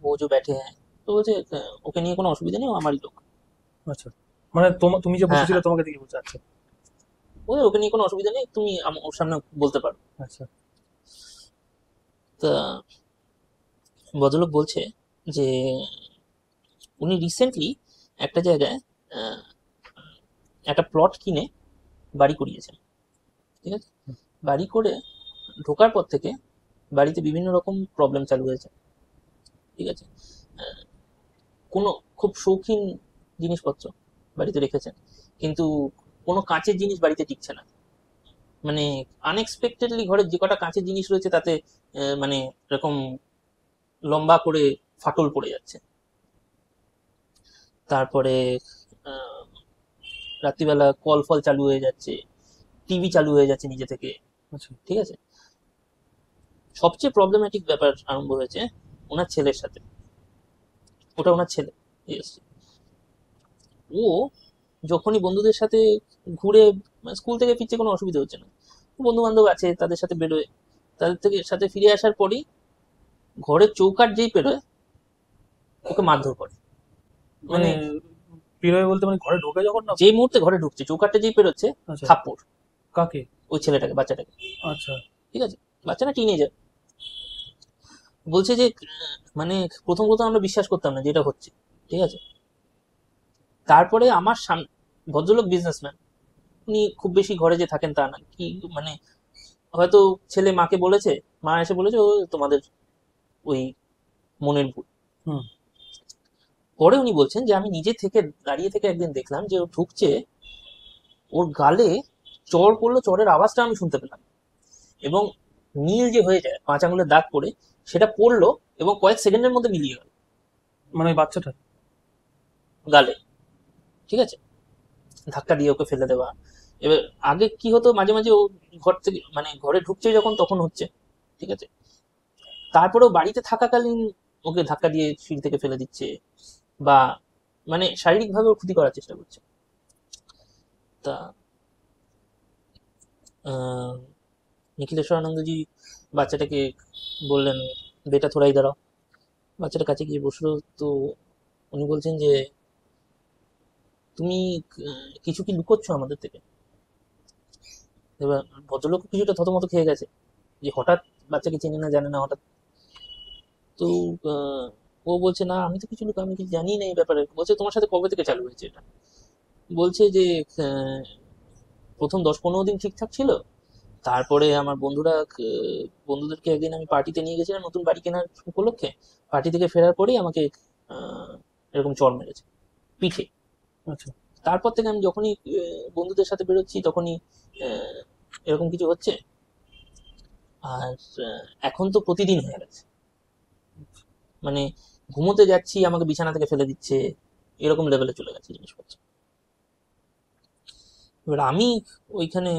ও যে बैठे हैं, তো বলছে ওকে নিয়ে কোনো অসুবিধা নেই, ও আমারই লোক। আচ্ছা, মানে তুমি যে হ্যাঁ বসেছিলে হ্যাঁ, তোমাকে দেখে বলছে? আচ্ছা। ওকে নিয়ে কোনো অসুবিধা নেই, তুমি ওর সামনে বলতে পারো। আচ্ছা। তা ভদ্রলোক বলছে যে উনি রিসেন্টলি একটা জায়গায় আহ, একটা প্লট কিনে বাড়ি করিয়েছেন। ঠিক আছে, বাড়ি করে ঢোকার পর থেকে বাড়িতে বিভিন্ন রকম প্রবলেম চালু হয়েছে। ঠিক আছে, আহ, কোনো খুব শৌখিন জিনিসপত্র বাড়িতে রেখেছেন, কিন্তু কোনো কাঁচের জিনিস বাড়িতে টিকছে না। মানে আনএক্সপেক্টেডলি ঘরের যে কটা কাঁচের জিনিস রয়েছে তাতে মানে এরকম লম্বা করে ফাটল পড়ে যাচ্ছে। তারপরে আহ, রাত্রিবেলা কল ফল চালু হয়ে যাচ্ছে, টিভি চালু হয়ে যাচ্ছে নিজে থেকে। আচ্ছা। ঠিক আছে, সবচেয়ে প্রবলেম্যাটিক ব্যাপার আরম্ভ হয়েছে ওনার ছেলের সাথে। ওটা ওনার ছেলে। Yes. ও যখনই বন্ধুদের সাথে ঘুরে স্কুল থেকে ফিরছে, কোনো অসুবিধা হচ্ছে না, বন্ধু বান্ধব আছে তাদের সাথে বেরোয়, তাদের থেকে সাথে ফিরে আসার পরই ঘরের চৌকাঠ যেই পেরোয় ওকে মারধর করে। মানে মানে বেরোয় বলতে মানে ঘরে ঢোকে যখন না? যে মুহূর্তে ঘরে ঢুকছে চৌকাঠটা যেই পেরোচ্ছে, আচ্ছা। থাপ্পড় কাকে? ওই ছেলেটাকে, বাচ্চাটাকে। আচ্ছা। ঠিক আছে, বাচ্চা না টিনেজার। বলছে যে মানে প্রথম প্রথম আমরা বিশ্বাস করতাম না যে এটা হচ্ছে। ঠিক আছে, তারপরে আমার সামনে, ভদ্রলোক বিজনেসম্যান, উনি খুব বেশি ঘরে যে থাকেন তা না, কি মানে হয়তো ছেলে মাকে বলেছে, মা এসে বলেছে ও তোমাদের ওই মনের ভুল। হুম। পরে উনি বলছেন যে আমি নিজে থেকে দাঁড়িয়ে থেকে একদিন দেখলাম যে ও ঢুকছে, ওর গালে চড় পড়লো, চড়ের আওয়াজটা আমি শুনতে পেলাম, এবং নীল যে হয়ে যায় 5 আঙুলের দাগ পড়ে সেটা পড়লো এবং কয়েক সেকেন্ডের মধ্যে মিলিয়ে গেল মানে ওই বাচ্চাটা? গালে। ঠিক আছে, ধাক্কা দিয়ে ওকে ফেলে দেওয়া। এবার আগে কি হতো, মাঝে মাঝে ও ঘর থেকে মানে ঘরে ঢুকছে যখন তখন হচ্ছে। ঠিক আছে, তারপরেও বাড়িতে থাকাকালীন ওকে ধাক্কা দিয়ে সিঁড়ি থেকে ফেলে দিচ্ছে, বা মানে শারীরিকভাবে ওর ক্ষতি করার চেষ্টা করছে। তা আহ, নিখিলেশ্বর আনন্দজি বাচ্চাটাকে বললেন বেটা থোড়াই দাঁড়াও। বাচ্চাটা কাছে গিয়ে বসলো। তো উনি বলছেন যে তুমি কিছু কি লুকোচ্ছ আমাদের থেকে? এবার ভদ্রলোক কিছুটা থতমত খেয়ে গেছে যে হঠাৎ বাচ্চাকে চেনে না জানে না হঠাৎ। তো আহ, ও বলছে না আমি তো কিছু আমি কিছু জানি না এই ব্যাপারে। বলছে তোমার সাথে কবে থেকে চালু হয়েছে এটা? বলছে যে আহ, প্রথম 10-15 দিন ঠিকঠাক ছিল, তারপরে আমার বন্ধুদেরকে একদিন আমি পার্টিতে নিয়ে গেছিলাম নতুন বাড়ি কেনার উপলক্ষে। পার্টি থেকে ফেরার পরেই আমাকে আহ, এরকম চড় মেরেছে পিঠে। আচ্ছা। তারপর থেকে আমি যখনই বন্ধুদের সাথে বেরোচ্ছি তখনই আহ, এরকম কিছু হচ্ছে। আর এখন তো প্রতিদিন হয়ে গেছে, মানে ঘুমোতে যাচ্ছি আমাকে বিছানা থেকে ফেলে দিচ্ছে, এরকম লেভেলে চলে গেছে জিনিসপত্র। এবার আমি ওইখানে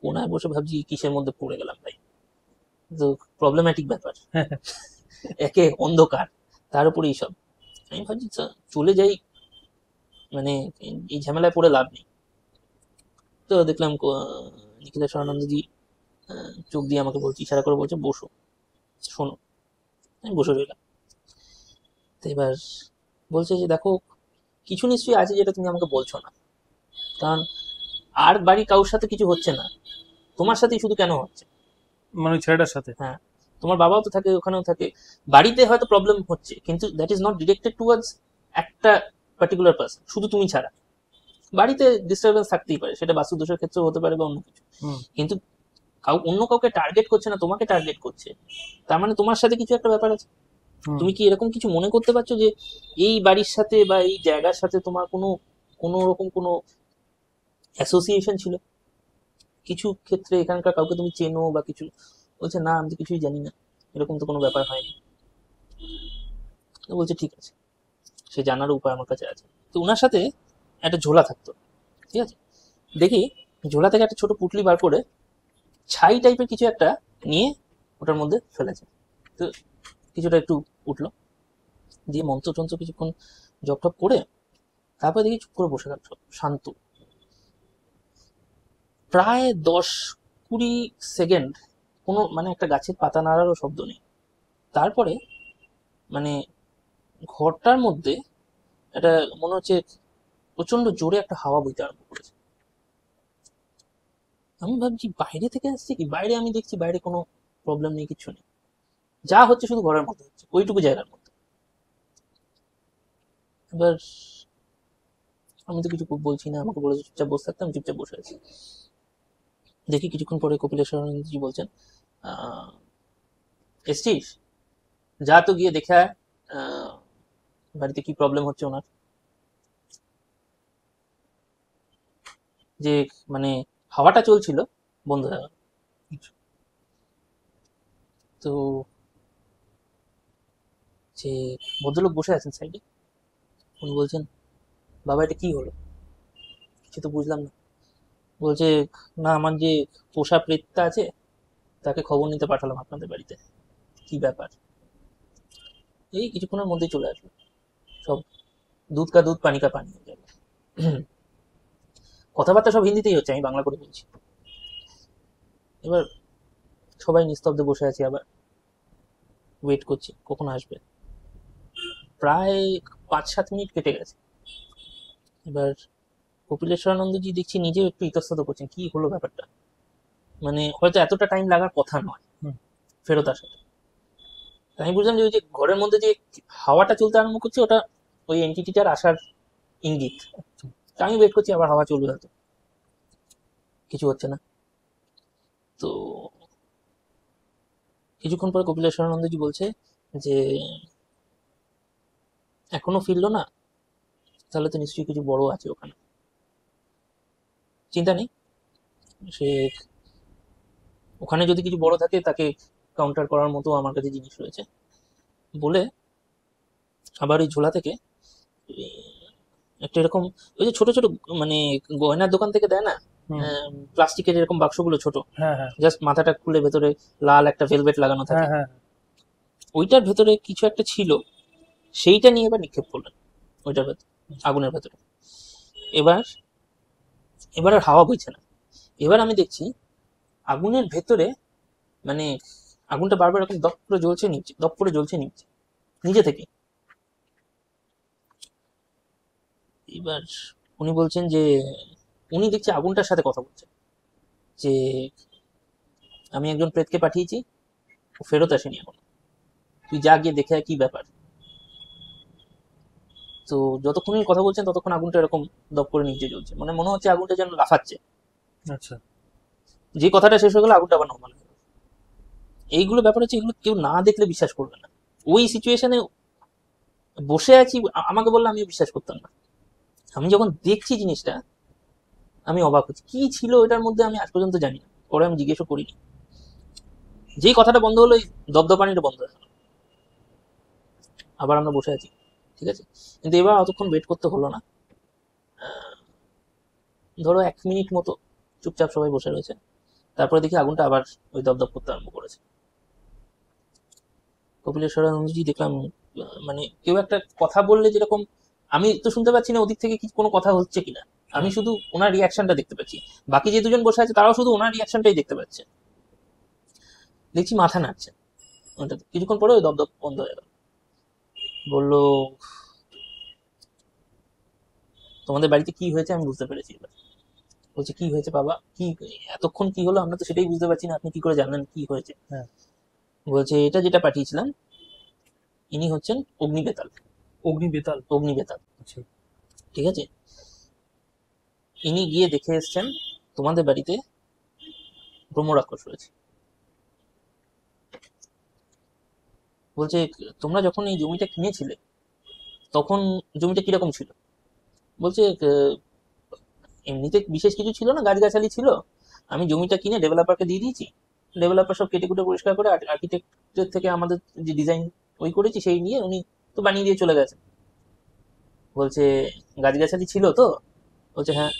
কোনায় বসে ভাবছি কিসের মধ্যে পড়ে গেলাম ভাই। তো প্রবলেম্যাটিক ব্যাপার, একে অন্ধকার, তার উপরে এইসব। আমি ভাবছি চলে যাই, মানে এই ঝামেলায় পড়ে লাভ নেই। তো দেখলাম নিখিলেশ্বর আনন্দজি চোখ দিয়ে আমাকে বলছে, ইশারা করে বলছে বসো, শোনো। আমি বসে রইলাম। তো এবার বলছে যে দেখো, কিছু নিশ্চয়ই আছে যেটা তুমি আমাকে বলছো না, কারণ আর বাড়ি কারোর সাথে কিছু হচ্ছে না, তোমার সাথেই শুধু কেন হচ্ছে? মানে ওই ছেলেটার সাথে? হ্যাঁ, তোমার বাবাও তো থাকে, ওখানেও থাকে, বাড়িতে হয়তো প্রবলেম হচ্ছে কিন্তু that is not directed towards একটা পার্টিকুলার পার্সন, শুধু তুমি ছাড়া। বাড়িতে ডিস্টারবেন্স থাকতেই পারে, সেটা বাস্তুদোষের ক্ষেত্রেও হতে পারে বা অন্য কিছু, হুম। কিন্তু অন্য কাউকে টার্গেট করছে না, তোমাকে টার্গেট করছে, তার মানে তোমার সাথে কিছু একটা ব্যাপার আছে। হুম। তুমি কি এরকম কিছু মনে করতে পারছো যে এই বাড়ির সাথে বা এই জায়গার সাথে তোমার কোনো কোনো রকম কোনো অ্যাসোসিয়েশন ছিল? কিছু ক্ষেত্রে এখানকার কাউকে তুমি চেনো বা কিছু? বলছে না আমি তো কিছুই জানি না, এরকম তো কোনো ব্যাপার হয়নি। তো বলছে ঠিক আছে, সে জানার উপায় আমার কাছে আছে। তো ওনার সাথে একটা ঝোলা থাকতো। ঠিক আছে, দেখি ঝোলা থেকে একটা ছোট পুটলি বার করে ছাই টাইপের কিছু একটা নিয়ে ওটার মধ্যে ফেলেছে। তো কিছুটা একটু উঠলো, দিয়ে মন্ত্র টন্ত্র কিছুক্ষণ জপ টপ করে তারপরে দেখি চুপ করে বসে থাকছো শান্ত। প্রায় 10-20 সেকেন্ড কোনো মানে একটা গাছের পাতা নাড়ারও শব্দ নেই। তারপরে মানে ঘরটার মধ্যে একটা মনে হচ্ছে প্রচন্ড জোরে একটা হাওয়া বইতে আরম্ভ করেছে। আমি ভাবছি বাইরে থেকে আসছে কি, বাইরে আমি দেখছি বাইরে কোনো প্রবলেম নেই, কিছু নেই, যা হচ্ছে শুধু ঘরের মধ্যে হচ্ছে, ওইটুকু জায়গার মধ্যে। এবার আমি তো কিছু বলছি না, আমাকে বলেছে চুপচাপ বসে থাকতে, আমি চুপচাপ বসে আছি। দেখি কিছুক্ষণ পরে কপিলেশ্বরানন্দজি বলছেন এসছিস, যা তো গিয়ে দেখে আয় বাড়িতে কি প্রবলেম হচ্ছে ওনার। যে মানে হাওয়াটা চলছিল বন্ধ হয়ে গেল। তো যে ভদ্রলোক বসে আছেন সাইডে, উনি বলছেন, বাবা এটা কি হলো, কিছু তো বুঝলাম না। বলছে, না আমার যে পোষা প্রেতটা আছে তাকে খবর নিতে পাঠালাম আপনাদের বাড়িতে। কি ব্যাপার? এই কিছুক্ষণের মধ্যেই চলে আসবে, সব দুধ কা দুধ পানি কা পানি হয়ে যাবে। কথাবার্তা সব হিন্দিতেই হচ্ছে, আমি বাংলা করে বলছি। এবার সবাই নিস্তব্ধে বসে আছি, আবার ওয়েট করছি কখন আসবে। প্রায় 5-7 মিনিট কেটে গেছে। এবার কপিলেশ্বরানন্দজি দেখছি নিজেও একটু ইতস্তত করছেন, কি হলো ব্যাপারটা, মানে হয়তো এতটা টাইম লাগার কথা নয় হুম। ফেরত আসাটা। তাই আমি বুঝলাম যে ওই যে ঘরের মধ্যে যে হাওয়াটা চলতে আরম্ভ করছে, ওটা ওই এন্টিটিটার আসার ইঙ্গিত। তা আমি ওয়েট করছি আবার হাওয়া চলবে হয়তো, কিছু হচ্ছে না। তো কিছুক্ষণ পরে কপিলেশ্বরানন্দজি বলছে যে এখনো ফিরলো না, তাহলে তো নিশ্চয়ই কিছু বড় আছে ওখানে, চিন্তা নেই, সে ওখানে যদি কিছু বড় থাকে তাকে কাউন্টার করার মতো আমার কাছে জিনিস রয়েছে। বলে আবার ওই ঝোলা থেকে এই একটা এরকম, ওই যে ছোট ছোট মানে গয়নার দোকান থেকে দেয় না, হুম। প্লাস্টিকের এরকম বাক্সগুলো ছোট, হ্যাঁ হ্যাঁ জাস্ট মাথাটা খুলে ভেতরে লাল একটা ভেলভেট লাগানো হ্যাঁ থাকে, হ্যাঁ ওইটার ভেতরে কিছু একটা ছিল, সেইটা নিয়ে এবার নিক্ষেপ করলেন ওইটার ভেতর, আগুনের ভেতরে। এবার এবার আর হাওয়া বইছে না। এবার আমি দেখছি আগুনের ভেতরে, মানে আগুনটা বারবার এরকম দপ করে জ্বলছে নিচে, দপ করে জ্বলছে নিচে, নিজে থেকে। এবার উনি বলছেন যে উনি দেখছি আগুনটার সাথে কথা বলছেন, যে আমি একজন প্রেতকে পাঠিয়েছি, ও ফেরত আসেনি এখন, তুই যা গিয়ে দেখে আয় কি ব্যাপার। তো যতক্ষণ উনি কথা বলছেন ততক্ষণ আগুনটা এরকম দপ করে নিচে জ্বলছে, মানে মনে হচ্ছে আগুনটা যেন লাফাচ্ছে। আচ্ছা যে কথাটা শেষ হয়ে গেল আগুনটা আবার নর্মাল হয়ে গেল। এইগুলো ব্যাপার হচ্ছে, এগুলো কেউ না দেখলে বিশ্বাস করবে না। ওই সিচুয়েশনে বসে আছি, আমাকে বললে আমি বিশ্বাস করতাম না। আমি যখন দেখছি জিনিসটা আমি অবাক হচ্ছি, কি ছিল এটার মধ্যে আমি আজ পর্যন্ত জানি না, পরে আমি জিজ্ঞেসও করিনি। যেই কথাটা বন্ধ হলো, এই দপদপানিটা বন্ধ হয়ে গেল। আবার আমরা বসে আছি, ঠিক আছে, কিন্তু এবার অতক্ষণ ওয়েট করতে হলো না। ধরো 1 মিনিট মতো চুপচাপ সবাই বসে রয়েছে, তারপরে দেখি আগুনটা আবার ওই দপদপ করতে আরম্ভ করেছে। কপিলেশ্বরানন্দজি দেখলাম, মানে কেউ একটা কথা বললে যেরকম, আমি তো শুনতে পাচ্ছি না ওদিক থেকে কি কোনো কথা হচ্ছে কিনা, আমি শুধু ওনার রিয়াকশনটা দেখতে পাচ্ছি। বাকি যে দুজন বসে আছে তারাও শুধু ওনার রিয়াকশনটাই দেখতে পাচ্ছে। দেখছি মাথা নাড়ছে ওটাতে, কিছুক্ষণ পরে ওই দপদপ বন্ধ হয়ে গেল। বললো, তোমাদের বাড়িতে কি হয়েছে আমি বুঝতে পেরেছি এবার। বলছে, কি হয়েছে বাবা, কি এতক্ষণ কি হলো, আমরা তো সেটাই বুঝতে পারছি না, আপনি কি করে জানলেন কি হয়েছে। হ্যাঁ বলছে, এটা যেটা পাঠিয়েছিলাম ইনি হচ্ছেন অগ্নিবেতাল। অগ্নি বেতাল। অগ্নিবেতাল, আচ্ছা ঠিক আছে, ইনি গিয়ে দেখে এসছেন তোমাদের বাড়িতে ব্রহ্মরাক্ষস রয়েছে। বলছে, তোমরা যখন এই জমিটা কিনেছিলে তখন জমিটা কিরকম ছিল। বলছে, এমনিতে বিশেষ কিছু ছিল না, গাছগাছালি ছিল, আমি জমিটা কিনে ডেভেলপারকে দিয়ে দিয়েছি, ডেভেলপার সব কেটে কুটে পরিষ্কার করে আর্কিটেক্টের থেকে আমাদের যে ডিজাইন ওই করেছি সেই নিয়ে উনি তো বানিয়ে দিয়ে চলে গেছেন। বলছে, গাছগাছালি ছিল তো। বলছে, হ্যাঁ।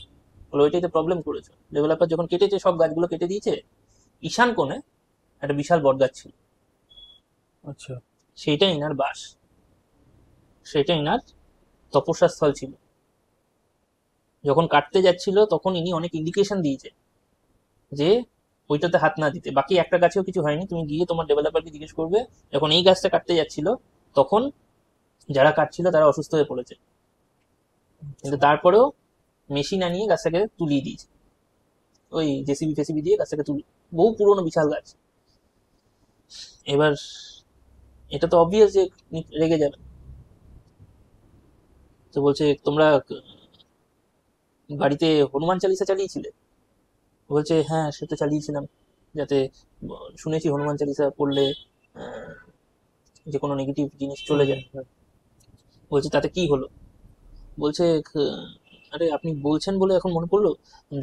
বলে, ওইটাই তো প্রবলেম করেছে, ডেভেলপার যখন কেটেছে সব গাছগুলো কেটে দিয়েছে, ঈশান কোণে একটা বিশাল বট গাছ ছিল, আচ্ছা সেইটা ইনার বাস, সেটা ইনার তপস্যা স্থল ছিল। যখন কাটতে যাচ্ছিল তখন ইনি অনেক ইন্ডিকেশন দিয়েছে যে ওইটাতে হাত না দিতে। বাকি একটা গাছেও কিছু হয়নি, তুমি গিয়ে তোমার ডেভেলপারকে জিজ্ঞেস করবে, যখন এই গাছটা কাটতে যাচ্ছিল তখন যারা কাটছিল তারা অসুস্থ হয়ে পড়েছে, কিন্তু তারপরেও মেশিন আনিয়ে গাছটাকে তুলিয়ে দিয়েছে, ওই জেসিবি ফেসিবি দিয়ে গাছটাকে তুলি, বহু পুরনো বিশাল গাছ। এবার এটা তো অবভিয়াস যে রেগে যাবে। তো বলছে, তোমরা বাড়িতে হনুমান চালিসা চালিয়েছিলে। বলছে, হ্যাঁ সে তো চালিয়েছিলাম, যাতে শুনেছি হনুমান চালিসা পড়লে আহ, যে কোনো নেগেটিভ জিনিস চলে যায়। বলছে, তাতে কি হলো। বলছে, আরে আপনি বলছেন বলে এখন মনে পড়লো,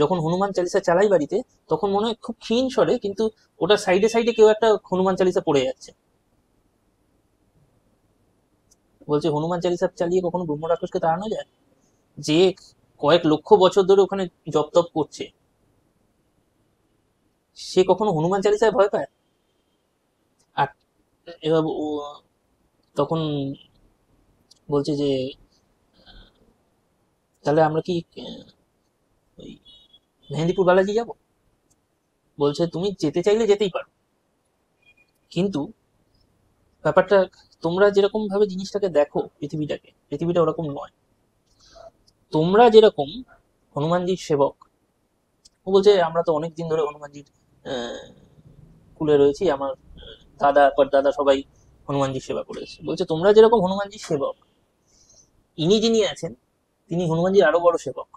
যখন হনুমান চালিসা চালাই বাড়িতে, তখন মনে হয় খুব ক্ষীণ স্বরে, কিন্তু ওটা সাইডে সাইডে কেউ একটা হনুমান চালিসা পড়ে যাচ্ছে। বলছে হনুমান চালিসা চালিয়ে কখনো ব্রহ্ম রাক্ষসকে তাড়ানো যায়? যে কয়েক লক্ষ বছর ধরে ওখানে জপ তপ করছে, সে কখনো হনুমান চালিসায় ভয় পায়? আর এবার ও তখন বলছে যে তাহলে আমরা কি ওই মেহেন্দিপুর বালাজি যাব? বলছে তুমি যেতে চাইলে যেতেই পারো, কিন্তু ব্যাপারটা, তোমরা যেরকম ভাবে জিনিসটাকে দেখো, পৃথিবীটা ওরকম নয়। তোমরা যেরকম হনুমানজির সেবক, ও বলছে আমরা তো অনেক দিন ধরে হনুমানজির আহ, কুলে রয়েছি, আমার দাদা দাদা সবাই হনুমানজির সেবা করেছে। বলছে তোমরা যেরকম হনুমানজির সেবক, ইনি যিনি আছেন তিনি হনুমানজির আরো বড় সেবক।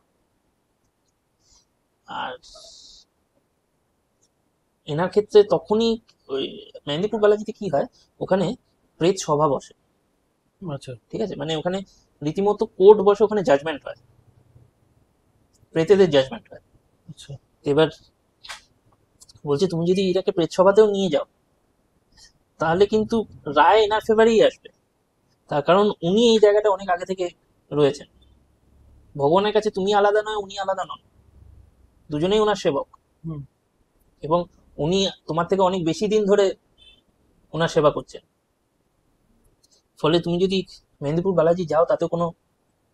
আর এনার ক্ষেত্রে তখনই ওই মেহেন্দিপুর বালাজিতে কি হয়, ওখানে প্রেত সভা বসে। আচ্ছা। ঠিক আছে, মানে ওখানে রীতিমতো কোর্ট বসে, ওখানে জাজমেন্ট হয়, প্রেতেদের জাজমেন্ট হয়। আচ্ছা। এবার বলছে তুমি যদি এটাকে প্রেত সভাতেও নিয়ে যাও, তাহলে কিন্তু রায় এনার ফেভারেই আসবে। তার কারণ উনি এই জায়গাটা অনেক আগে থেকে রয়েছেন। ভগবানের কাছে তুমি আলাদা নয়, উনি আলাদা নন, দুজনেই ওনার সেবক। হুম। এবং উনি তোমার থেকে অনেক বেশি দিন ধরে ওনার সেবা করছেন। ফলে তুমি যদি মেহেন্দিপুর বালাজি যাও, তাতে কোনো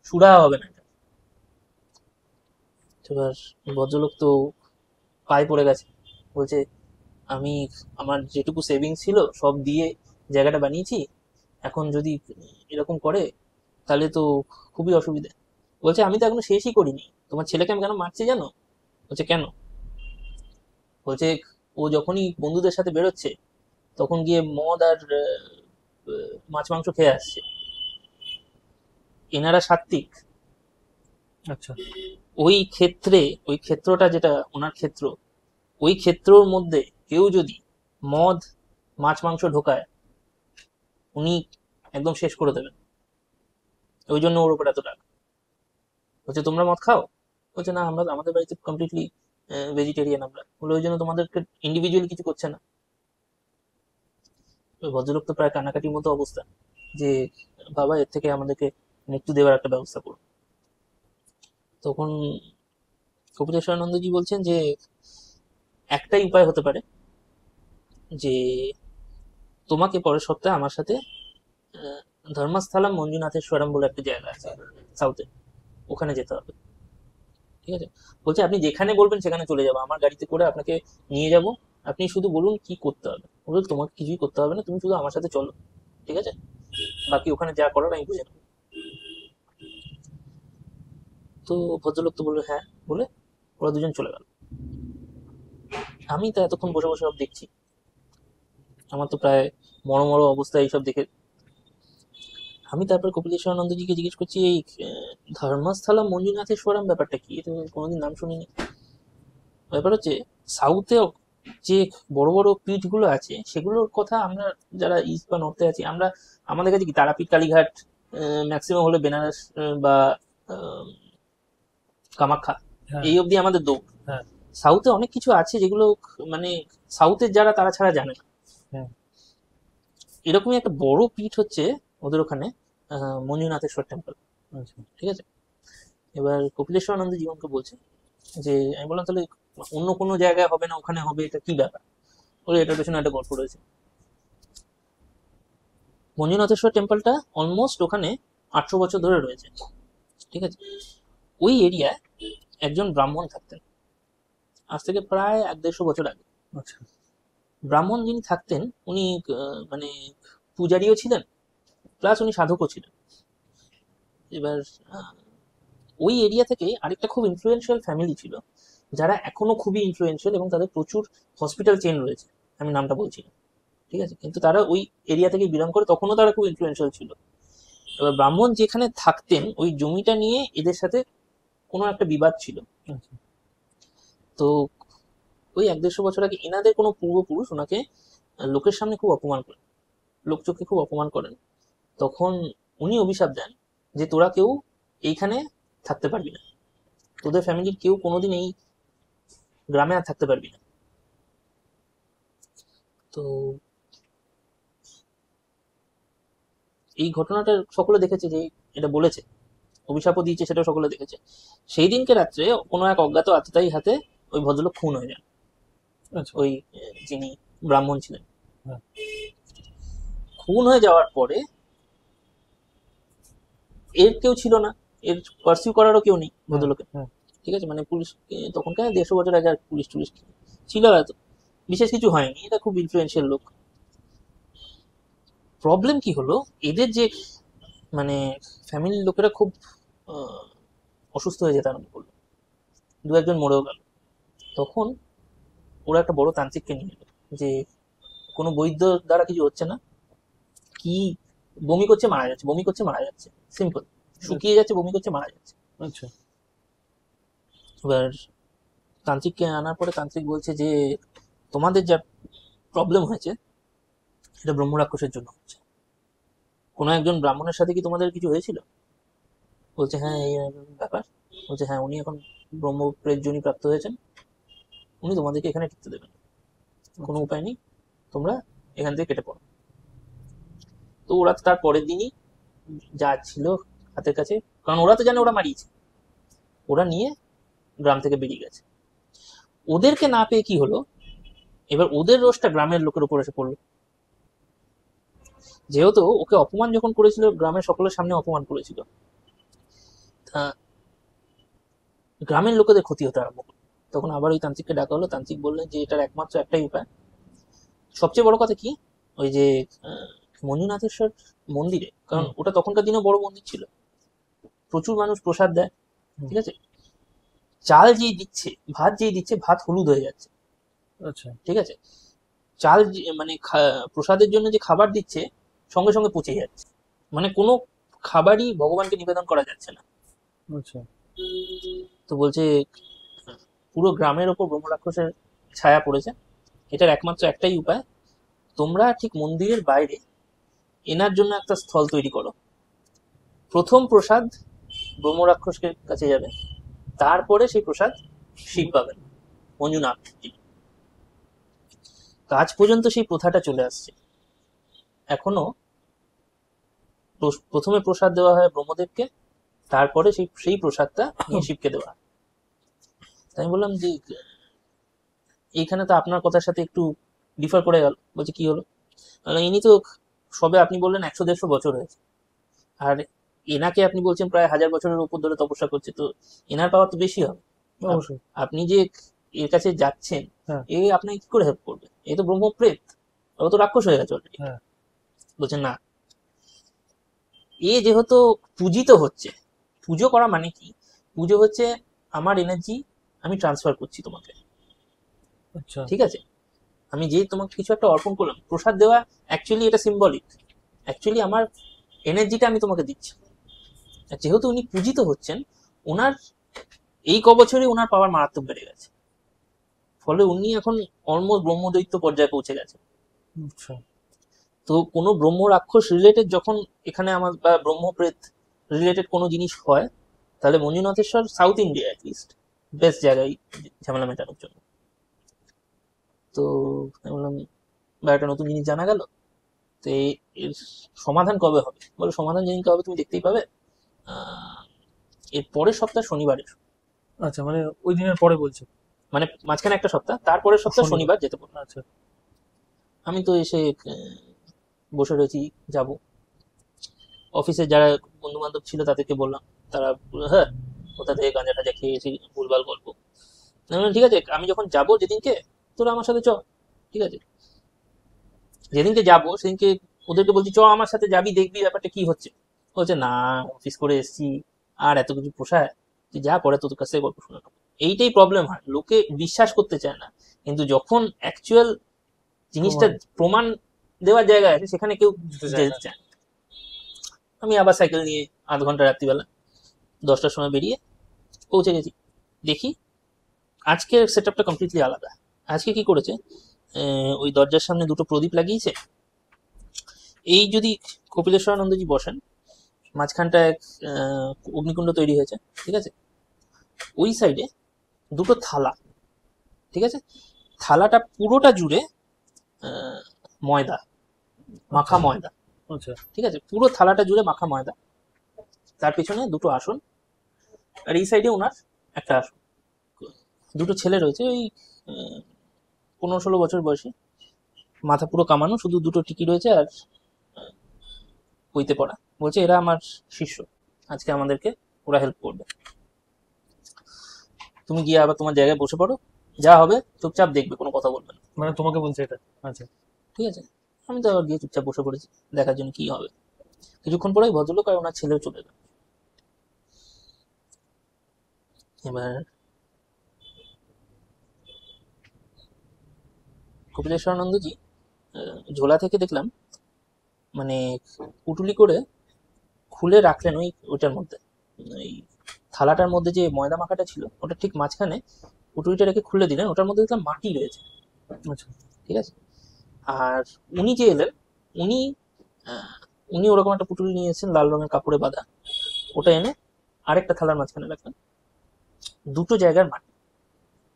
সুরাহা হবে না। এবার ভদ্রলোক তো পায়ে পড়ে গেছে। বলছে আমি আমার যেটুকু সেভিংস ছিল সব দিয়ে জায়গাটা বানিয়েছি, এখন যদি এরকম করে তাহলে তো খুবই অসুবিধা। বলছে আমি তো এখনো শেষই করিনি, তোমার ছেলেকে আমি কেন মারছি জানো? বলছে কেন? বলছে ও যখনই বন্ধুদের সাথে বেরোচ্ছে, তখন গিয়ে মদ আর মাছ মাংস খেয়ে আসছে। এনারা সাত্ত্বিক। আচ্ছা। ওই ক্ষেত্রটা যেটা ওনার ক্ষেত্র, ওই ক্ষেত্রর মধ্যে কেউ যদি মদ মাছ মাংস ঢোকায়, উনি একদম শেষ করে দেবেন। ওই জন্য ওর উপর এত রাগ। বলছে তোমরা মদ খাও? বলছে না, আমরা আমাদের বাড়িতে কমপ্লিটলি ভেজিটেরিয়ান আমরা। বলে ওই জন্য তোমাদেরকে ইন্ডিভিজুয়ালি কিছু করছে না। ওই ভদ্রলোক তো প্রায় কান্নাকাটির মতো অবস্থা, যে বাবা এর থেকে আমাদেরকে মুক্তি দেওয়ার একটা ব্যবস্থা করুন। তখন কপিলেশ্বরানন্দজি বলছেন যে একটাই উপায় হতে পারে, যে তোমাকে পরের সপ্তাহে আমার সাথে আহ, ধর্মস্থলাম মঞ্জুনাথেশ্বরম বলে একটা জায়গা আছে সাউথে, ওখানে যেতে হবে। ঠিক আছে? বলছে আপনি যেখানে বলবেন সেখানে চলে যাবো, আমার গাড়িতে করে আপনাকে নিয়ে যাব। আপনি শুধু বলুন কি করতে হবে। বলছে তোমাকে কিছুই করতে হবে না, তুমি শুধু আমার সাথে চলো, ঠিক আছে? বাকি ওখানে যা করার আমি বুঝে নেবো। তো ভদ্রলোক তো বললো হ্যাঁ, বলে ওরা দুজন চলে গেল। আমি তো এতক্ষণ বসে বসে সব দেখছি, আমার তো প্রায় মরো মরো অবস্থা এইসব দেখে। আমি তারপর কপিলেশ্বরানন্দজিকে জিজ্ঞেস করছি এই ধর্মস্থলা মঞ্জুনাথেশ্বরম ব্যাপারটা কি, এটা কোনোদিন নাম শুনিনি। ব্যাপার হচ্ছে সাউথে যে বড় বড় পীঠগুলো আছে, সেগুলোর কথা আমরা যারা ইস্ট বা নর্থে আছি, আমরা আমাদের কাছে কি তারাপীঠ কালীঘাট, ম্যাক্সিমাম হলে বেনারস বা আহ, কামাখ্যা, হ্যাঁ। এই অবধি আমাদের দৌড়। হ্যাঁ। সাউথে অনেক কিছু আছে যেগুলো মানে সাউথের যারা তারা ছাড়া জানে না। হ্যাঁ। এরকমই একটা বড় পীঠ হচ্ছে ওদের ওখানে, মঞ্জুনাথেশ্বর টেম্পল। আচ্ছা। ঠিক আছে? এবার কপিলেশ্বরানন্দ জীবনকে বলছে যে, আমি বললাম তাহলে অন্য কোনো জায়গায় হবে না, ওখানে হবে, এটা কি ব্যাপার? বলে এটার পেছনে একটা গল্প রয়েছে। মঞ্জুনাথেশ্বর টেম্পলটা অলমোস্ট ওখানে 800 বছর ধরে রয়েছে। ঠিক আছে? ওই এরিয়ায় একজন ব্রাহ্মণ থাকতেন, আজ থেকে প্রায় 100-150 আগে। আচ্ছা। ব্রাহ্মণ যিনি থাকতেন, উনি মানে পূজারীও ছিলেন, প্লাস উনি সাধকও ছিলেন। এবার আহ, ওই এরিয়া থেকে আরেকটা খুব ইনফ্লুয়েন্সিয়াল ফ্যামিলি ছিল, যারা এখনো খুবই ইনফ্লুয়েন্সিয়াল, এবং তাদের প্রচুর হসপিটাল চেন রয়েছে, আমি নামটা বলছি না। ঠিক আছে? কিন্তু তারা ওই এরিয়া থেকে বিলং করে, তখনও তারা খুব ইনফ্লুয়েন্সিয়াল ছিল। এবার ব্রাহ্মণ যেখানে থাকতেন, ওই জমিটা নিয়ে এদের সাথে কোনো একটা বিবাদ ছিল। আচ্ছা। তো ওই 100-150 আগে এনাদের কোনো পূর্বপুরুষ ওনাকে লোকের সামনে খুব অপমান করেন, লোকচক্ষে খুব অপমান করেন। তখন উনি অভিশাপ দেন যে তোরা কেউ এইখানে থাকতে পারবি না, তোদের ফ্যামিলির কেউ কোনোদিন এই গ্রামে আর থাকতে পারবি না। তো এই ঘটনাটা সকলে দেখেছে, যে এটা বলেছে, অভিশাপও দিয়েছে, সেটাও সকলে দেখেছে। সেই দিনকে রাত্রে কোনো এক অজ্ঞাত আততায়ী হাতে ওই ভদ্রলোক খুন হয়ে যান, আচ্ছা। ওই যিনি ব্রাহ্মণ ছিলেন। হ্যাঁ। খুন হয়ে যাওয়ার পরে এর কেউ ছিল না, এর পার্সিউ করারও কেউ নেই ভদ্রলোকের। হ্যাঁ। ঠিক আছে, মানে পুলিশ তখনকার 150 বছর আগে আর পুলিশ টুলিশ ছিল হয়তো, বিশেষ কিছু হয়নি, এটা খুব ইনফ্লুয়েন্সিয়াল লোক। প্রবলেম কি হলো, এদের যে মানে ফ্যামিলির লোকেরা খুব অসুস্থ হয়ে যেতে আরম্ভ করলো, দু একজন মরেও গেল। তখন ওরা একটা বড় তান্ত্রিককে নিয়ে এলো, যে কোনো বৈদ্য দ্বারা কিছু হচ্ছে না, কি বমি করছে মারা যাচ্ছে, বমি করছে মারা যাচ্ছে, সিম্পল, শুকিয়ে যাচ্ছে, বমি করছে মারা যাচ্ছে। আচ্ছা। এবার তান্ত্রিককে আনার পরে তান্ত্রিক বলছে যে তোমাদের যা প্রবলেম হয়েছে এটা ব্রহ্ম রাক্ষসের জন্য হচ্ছে। কোনো একজন ব্রাহ্মণের সাথে কি তোমাদের কিছু হয়েছিল? বলছে হ্যাঁ, এই ব্যাপার। বলছে হ্যাঁ, উনি এখন ব্রহ্মপ্রেত যোনি প্রাপ্ত হয়েছেন, উনি তোমাদেরকে এখানে টিকতে দেবেন, কোনো উপায় নেই, তোমরা এখান থেকে কেটে পড়ো। তো ওরা তার পরের দিনই যা ছিল হাতের কাছে, কারণ ওরা তো জানে ওরা মারিয়েছে, ওরা নিয়ে গ্রাম থেকে বেরিয়ে গেছে। ওদেরকে না পেয়ে কি হলো, এবার ওদের রোষটা গ্রামের লোকের উপর এসে পড়লো। যেহেতু ওকে অপমান যখন করেছিল, গ্রামের সকলের সামনে অপমান করেছিল, তা গ্রামের লোকেদের ক্ষতি হতে আরম্ভ করলো। তখন আবার ওই তান্ত্রিককে ডাকা হলো। তান্ত্রিক বললেন যে এটার একমাত্র একটাই উপায়। সবচেয়ে বড় কথা কি, ওই যে মঞ্জুনাথেশ্বর মন্দিরে, কারণ ওটা তখনকার দিনে বড় মন্দির ছিল, প্রচুর মানুষ প্রসাদ দেয়, ঠিক আছে, চাল যেই দিচ্ছে, ভাত যেই দিচ্ছে, ভাত হলুদ হয়ে যাচ্ছে। আচ্ছা। ঠিক আছে, চাল মানে প্রসাদের জন্য যে খাবার দিচ্ছে সঙ্গে সঙ্গে পচে যাচ্ছে, মানে কোনো খাবারই ভগবানকে নিবেদন করা যাচ্ছে না। আচ্ছা। তো বলছে পুরো গ্রামের ওপর ব্রহ্ম রাক্ষসের ছায়া পড়েছে, এটার একমাত্র একটাই উপায়, তোমরা ঠিক মন্দিরের বাইরে এনার জন্য একটা স্থল তৈরি করো। প্রথম প্রসাদ ব্রহ্ম রাক্ষসের কাছে যাবে, তারপরে সেই প্রসাদ শিব পাবেন, মঞ্জুনাথ। আজ পর্যন্ত সেই প্রথাটা চলে আসছে এখনো। প্রথমে প্রসাদ দেওয়া হয় ব্রহ্মদেবকে, তারপরে সেই প্রসাদটা নিয়ে শিবকে দেওয়া হয়। তাই আমি বললাম যে এইখানে তো আপনার কথার সাথে একটু ডিফার করে গেল। বলছে কি হলো? ইনি তো সবে আপনি বললেন 100-150 বছর হয়েছে, আর এনাকে আপনি বলছেন প্রায় 1000 বছরের উপর ধরে তপস্যা করছে, তো এনার পাওয়ার তো বেশি হবে। অবশ্যই। আপনি যে এর কাছে যাচ্ছেন, এ আপনাকে কি করে হেল্প করবে? এ তো ব্রহ্মপ্রেত, ও তো রাক্ষস হয়ে গেছে অলরেডি। বলছেন না, এ যেহেতু পূজিত হচ্ছে, পুজো করা মানে কি, পুজো হচ্ছে আমার এনার্জি আমি ট্রান্সফার করছি তোমাকে। আচ্ছা। ঠিক আছে, আমি যে তোমাকে কিছু একটা অর্পণ করলাম, প্রসাদ দেওয়া অ্যাকচুয়ালি এটা সিম্বলিক, অ্যাকচুয়ালি আমার এনার্জিটা আমি তোমাকে দিচ্ছি। যেহেতু উনি পূজিত হচ্ছেন, ওনার এই কবছরই ওনার পাওয়ার মারাত্মক বেড়ে গেছে, ফলে উনি এখন অলমোস্ট ব্রহ্মদৈত্য পর্যায়ে পৌঁছে গেছে। আচ্ছা। তো কোনো ব্রহ্ম রাক্ষস রিলেটেড যখন এখানে আমার বা ব্রহ্মপ্রেত রিলেটেড কোনো জিনিস হয়, তাহলে মঞ্জুনাথেশ্বর সাউথ ইন্ডিয়া অ্যাটলিস্ট বেস্ট জায়গায় ঝামেলা মেটানোর জন্য। তো আমি বললাম বা একটা নতুন জিনিস জানা গেল। তো এর সমাধান কবে হবে? বলে সমাধান যেদিনকে হবে তুমি দেখতেই পাবে, এর পরের সপ্তাহ শনিবারের। আচ্ছা, মানে ওই দিনের পরে বলছে? মানে মাঝখানে একটা সপ্তাহ, তারপরের সপ্তাহ শনিবার যেতে পারবো। আচ্ছা। আমি তো এসে বসে রয়েছি, যাব। অফিসে যারা বন্ধু বান্ধব ছিল তাদেরকে বললাম, তারা হ্যাঁ কোথা থেকে গাঁজা টাজা খেয়েছি, ভুলভাল গল্প। ঠিক আছে, আমি যখন যাব যেদিনকে, তোরা আমার সাথে চ। ঠিক আছে, যেদিনকে যাব সেদিনকে ওদেরকে বলছি চ আমার সাথে যাবি, দেখবি ব্যাপারটা কি হচ্ছে। বলছে না, অফিস করে এসছি, আর এত কিছু পোষায়, তুই যা পরে তোর কাছে গল্প শোনানো। এইটাই প্রবলেম হয়, লোকে বিশ্বাস করতে চায় না, কিন্তু যখন অ্যাকচুয়াল জিনিসটা প্রমাণ দেওয়ার জায়গায় আছে সেখানে কেউ যেতে চায়। আমি আবার সাইকেল নিয়ে 8 ঘন্টা রাত্রিবেলা 10টার সময় বেরিয়ে পৌঁছে গেছি। দেখি আজকের সেট আপটা কমপ্লিটলি আলাদা। আজকে কি করেছে, ওই দরজার সামনে দুটো প্রদীপ লাগিয়েছে। এই যদি কপিলেশ্বরানন্দজি বসেন, মাঝখানটা এক অগ্নিকুণ্ড তৈরি হয়েছে, ঠিক আছে, ওই সাইডে দুটো থালা, ঠিক আছে, থালাটা পুরোটা জুড়ে ময়দা, মাখা ময়দা, আচ্ছা ঠিক আছে, পুরো থালাটা জুড়ে মাখা ময়দা। তার পেছনে দুটো আসন, আর এই সাইডে ওনার একটা আসন। দুটো ছেলে রয়েছে, ওই 15-16 বছর বয়সী, মাথা পুরো কামানো, শুধু দুটো টিকি রয়েছে আর বইতে পড়া। বলছে এরা আমার শিষ্য, আজকে আমাদেরকে ওরা হেল্প করবে। তুমি গিয়ে আবার তোমার জায়গায় বসে পড়ো, যা হবে চুপচাপ দেখবে, কোনো কথা বলবে না, মানে তোমাকে বলছে এটা? আচ্ছা ঠিক আছে। আমি তো আবার গিয়ে চুপচাপ বসে পড়েছি দেখার জন্য কি হবে। কিছুক্ষণ পরেই ভদ্রলোক আর ওনার ছেলেও চলে গেল। এবার কপিলেশ্বরানন্দজি ঝোলা থেকে দেখলাম মানে পুটুলি করে খুলে রাখলেন ওইটার মধ্যে, ওই থালাটার মধ্যে যে ময়দা মাখাটা ছিল ওটা ঠিক মাঝখানে পুটুলিটা রেখে খুলে দিলেন, ওটার মধ্যে দেখলাম মাটি রয়েছে, আচ্ছা ঠিক আছে। আর উনি যে এলেন, উনি আহ, উনি ওরকম একটা পুটুলি নিয়ে এসেছেন লাল রঙের কাপড়ে বাঁধা, ওটা এনে আরেকটা থালার মাঝখানে রাখলেন। দুটো জায়গার মাটি,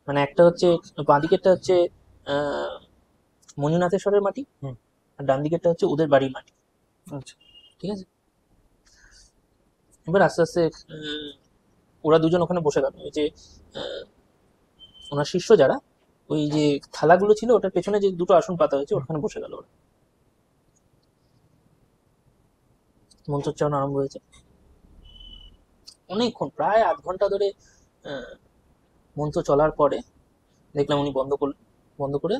মানে একটা হচ্ছে বাঁদিকেরটা হচ্ছে আহ মঞ্জুনাথেশ্বরের মাটি, হুম আর ডান দিকেরটা হচ্ছে ওদের বাড়ির মাটি, আচ্ছা ঠিক আছে। এবার আস্তে আস্তে ওরা দুজন ওখানে বসে গেল। ওই যে আহ, ওনার শিষ্য যারা, ওই যে থালাগুলো ছিল ওটার পেছনে যে দুটো আসন পাতা হয়েছে ওখানে বসে গেল ওরা। মন্ত্রোচ্চারণ আরম্ভ হয়েছে অনেকক্ষণ, প্রায় আধ ঘন্টা ধরে আহ, মন্ত্র চলার পরে দেখলাম উনি বন্ধ করলেন। বন্ধ করে